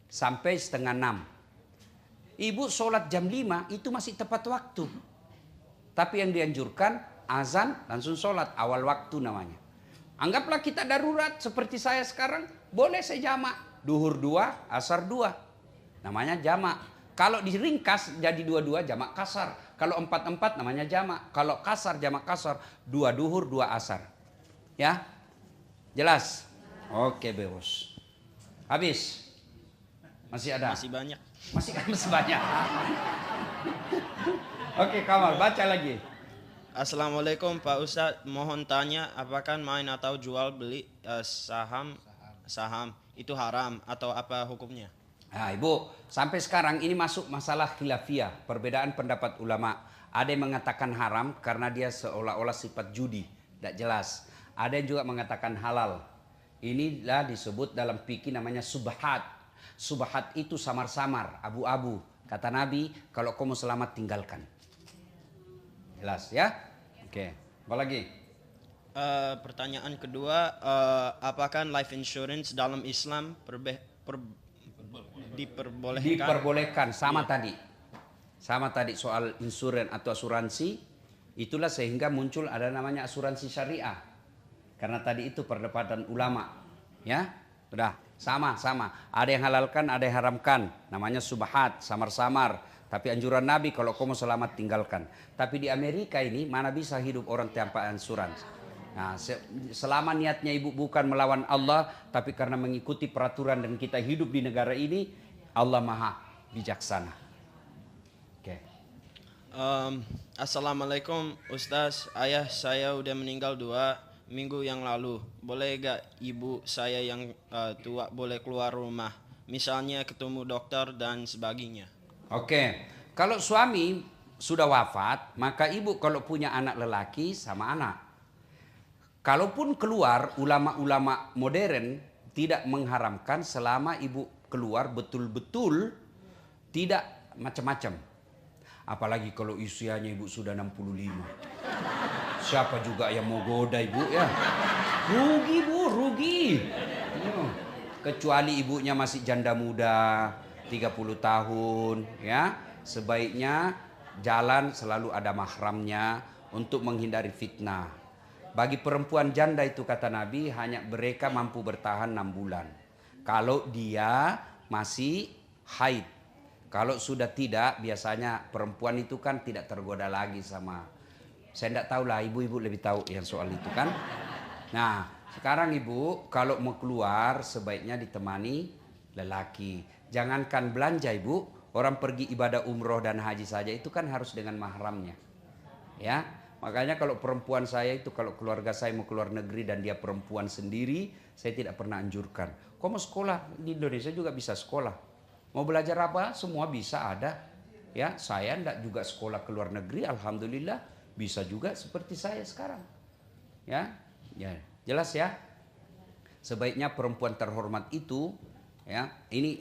sampai setengah 6. Ibu sholat jam 5 itu masih tepat waktu. Tapi yang dianjurkan azan langsung sholat, awal waktu namanya. Anggaplah kita darurat seperti saya sekarang, boleh saya jamak. Duhur 2, asar 2. Namanya jamak. Kalau diringkas jadi dua-dua jamak kasar. Kalau empat-empat namanya jamak. Kalau kasar jamak kasar, 2 duhur 2 asar. Ya? Jelas? Oke, Bos. Habis? Masih ada? Masih banyak. Masih banyak. Oke, Kamal, baca lagi. Assalamualaikum Pak Ustadz, mohon tanya apakah main atau jual beli saham itu haram atau apa hukumnya? Nah, Ibu, sampai sekarang ini masuk masalah khilafiyah, perbedaan pendapat ulama. Ada yang mengatakan haram karena dia seolah-olah sifat judi, tidak jelas. Ada yang juga mengatakan halal. Inilah disebut dalam fikih namanya subhat. Subhat itu samar-samar, abu-abu. Kata Nabi, kalau kamu selamat tinggalkan. Jelas ya? Oke, apa lagi? Pertanyaan kedua, apakah life insurance dalam Islam diperbolehkan? Diperbolehkan, sama tadi. Sama tadi soal insurans atau asuransi. Itulah sehingga muncul ada namanya asuransi syariah. Karena tadi itu perdebatan ulama. Ya, sudah sama. Ada yang halalkan, ada yang haramkan. Namanya subhat, samar-samar. Tapi anjuran Nabi kalau kamu selamat tinggalkan. Tapi di Amerika ini mana bisa hidup orang tanpa asuransi. Nah, selama niatnya ibu bukan melawan Allah, tapi karena mengikuti peraturan dan kita hidup di negara ini, Allah maha bijaksana. Oke. Assalamualaikum Ustaz, ayah saya udah meninggal 2 minggu yang lalu. Boleh gak ibu saya yang tua boleh keluar rumah? Misalnya ketemu dokter dan sebagainya. Oke, kalau suami sudah wafat, maka ibu kalau punya anak lelaki sama anak. Kalaupun keluar, ulama-ulama modern tidak mengharamkan selama ibu keluar betul-betul tidak macam-macam. Apalagi kalau usianya ibu sudah 65. Siapa juga yang mau goda ibu ya? Rugi bu, rugi. Kecuali ibunya masih janda muda, 30 tahun ya, sebaiknya jalan selalu ada mahramnya untuk menghindari fitnah. Bagi perempuan janda itu kata Nabi hanya mereka mampu bertahan 6 bulan. Kalau dia masih haid. Kalau sudah tidak, biasanya perempuan itu kan tidak tergoda lagi sama. Saya tidak tahu lah, ibu-ibu lebih tahu yang soal itu kan. Nah, sekarang ibu kalau mau keluar sebaiknya ditemani lelaki. Jangankan belanja ibu, orang pergi ibadah umroh dan haji saja itu kan harus dengan mahramnya. Ya, makanya kalau perempuan saya itu kalau keluarga saya mau keluar negeri dan dia perempuan sendiri, saya tidak pernah anjurkan. Kau mau sekolah di Indonesia juga bisa sekolah. Mau belajar apa? Semua bisa ada. Ya, saya enggak juga sekolah ke luar negeri, alhamdulillah bisa juga seperti saya sekarang. Ya, jelas ya. Sebaiknya perempuan terhormat itu ya, ini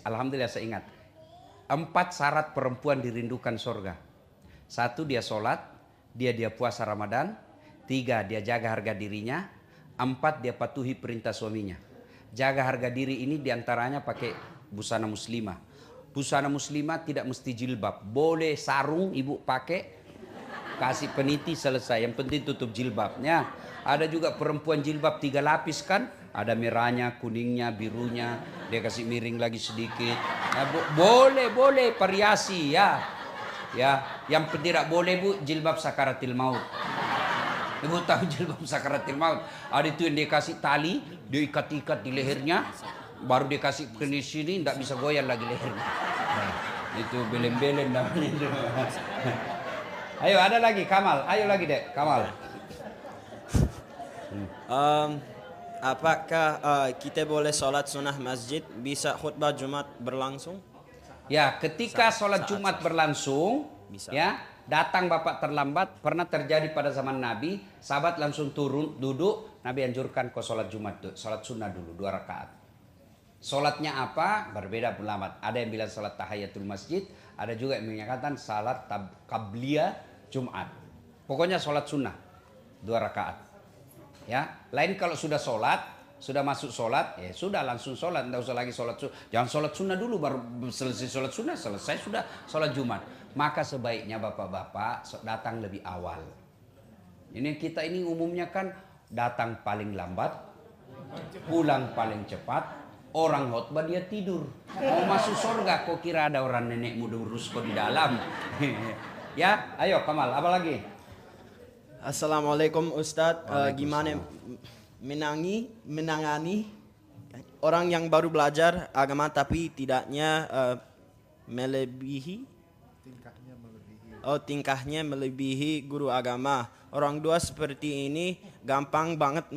alhamdulillah saya ingat. 4 syarat perempuan dirindukan surga. 1 dia sholat, dia puasa Ramadan. 3 dia jaga harga dirinya. 4 dia patuhi perintah suaminya. Jaga harga diri ini diantaranya pakai busana muslimah. Busana muslimah tidak mesti jilbab. Boleh sarung ibu pakai, kasih peniti selesai. Yang penting tutup jilbabnya. Ada juga perempuan jilbab 3 lapis kan. Ada merahnya, kuningnya, birunya. Dia kasih miring lagi sedikit. Nah, boleh variasi ya. Ya, yang tidak boleh bu jilbab sakaratil maut. Ibu tahu jilbab sakaratil maut? Ada itu yang dia kasih tali, dia ikat-ikat di lehernya, baru dia kasih ke sini, tidak bisa goyang lagi lehernya. Nah, itu belen-belen namanya itu. Ayo ada lagi Kamal, ayo lagi dek Kamal. Apakah kita boleh sholat sunnah masjid bisa khutbah Jumat berlangsung? Ya, ketika sholat Jumat berlangsung, bisa. Ya, datang bapak terlambat, pernah terjadi pada zaman Nabi, sahabat langsung turun duduk, Nabi anjurkan kau sholat Jumat, sholat sunnah dulu 2 rakaat. Sholatnya apa? Berbeda ulama. Ada yang bilang sholat tahiyatul masjid, ada juga yang menyatakan sholat qabliyah Jumat. Pokoknya sholat sunnah 2 rakaat. Ya, lain kalau sudah sholat, sudah masuk sholat, ya sudah langsung sholat, tidak usah lagi sholat sunnah. Jangan sholat sunnah dulu, baru selesai sholat sunnah, selesai sudah sholat Jumat. Maka sebaiknya bapak-bapak datang lebih awal. Ini kita ini umumnya kan datang paling lambat, pulang paling cepat, Orang khotbah dia tidur. Mau masuk surga kok kira ada orang nenek muda urus kok di dalam. Ya, ayo Kamal, apa lagi? Assalamualaikum Ustadz. Gimana menangani orang yang baru belajar agama tapi tidaknya tingkahnya melebihi guru agama. Orang tua seperti ini gampang banget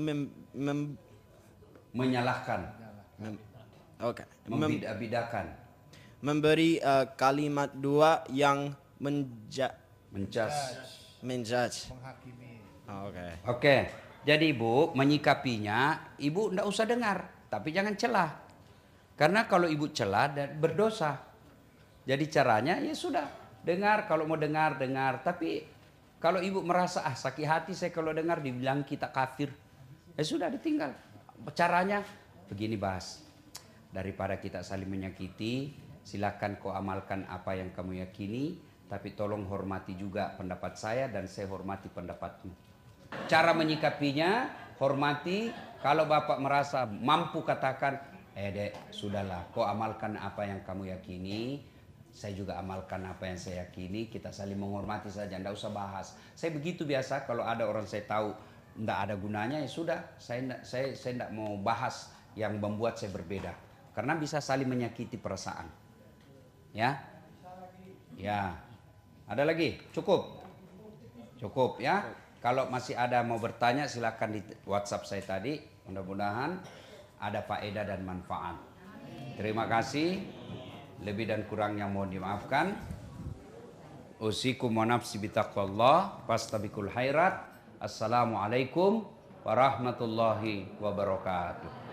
Menyalahkan, membidak-bidakan, memberi kalimat dua yang menjudge. Oke. Jadi ibu menyikapinya, ibu ndak usah dengar, tapi jangan celah. Karena kalau ibu celah dan berdosa. Jadi caranya ya sudah, dengar kalau mau dengar. Tapi kalau ibu merasa sakit hati saya kalau dengar dibilang kita kafir, ya sudah ditinggal. Caranya begini Bas, daripada kita saling menyakiti, silakan kau amalkan apa yang kamu yakini, tapi tolong hormati juga pendapat saya dan saya hormati pendapatmu. Cara menyikapinya, hormati. Kalau bapak merasa mampu katakan, dek sudahlah kau amalkan apa yang kamu yakini, saya juga amalkan apa yang saya yakini, kita saling menghormati saja, tidak usah bahas. Saya begitu biasa kalau ada orang saya tahu tidak ada gunanya, ya sudah, saya tidak mau bahas yang membuat saya berbeda. Karena bisa saling menyakiti perasaan. Ya. Ada lagi? Cukup ya. Kalau masih ada mau bertanya silakan di WhatsApp saya tadi. Mudah-mudahan ada faedah dan manfaat. Terima kasih. Lebih dan kurangnya mohon dimaafkan. Usikum wa nafsi bitaqwallah fastabiqul khairat. Assalamualaikum warahmatullahi wabarakatuh.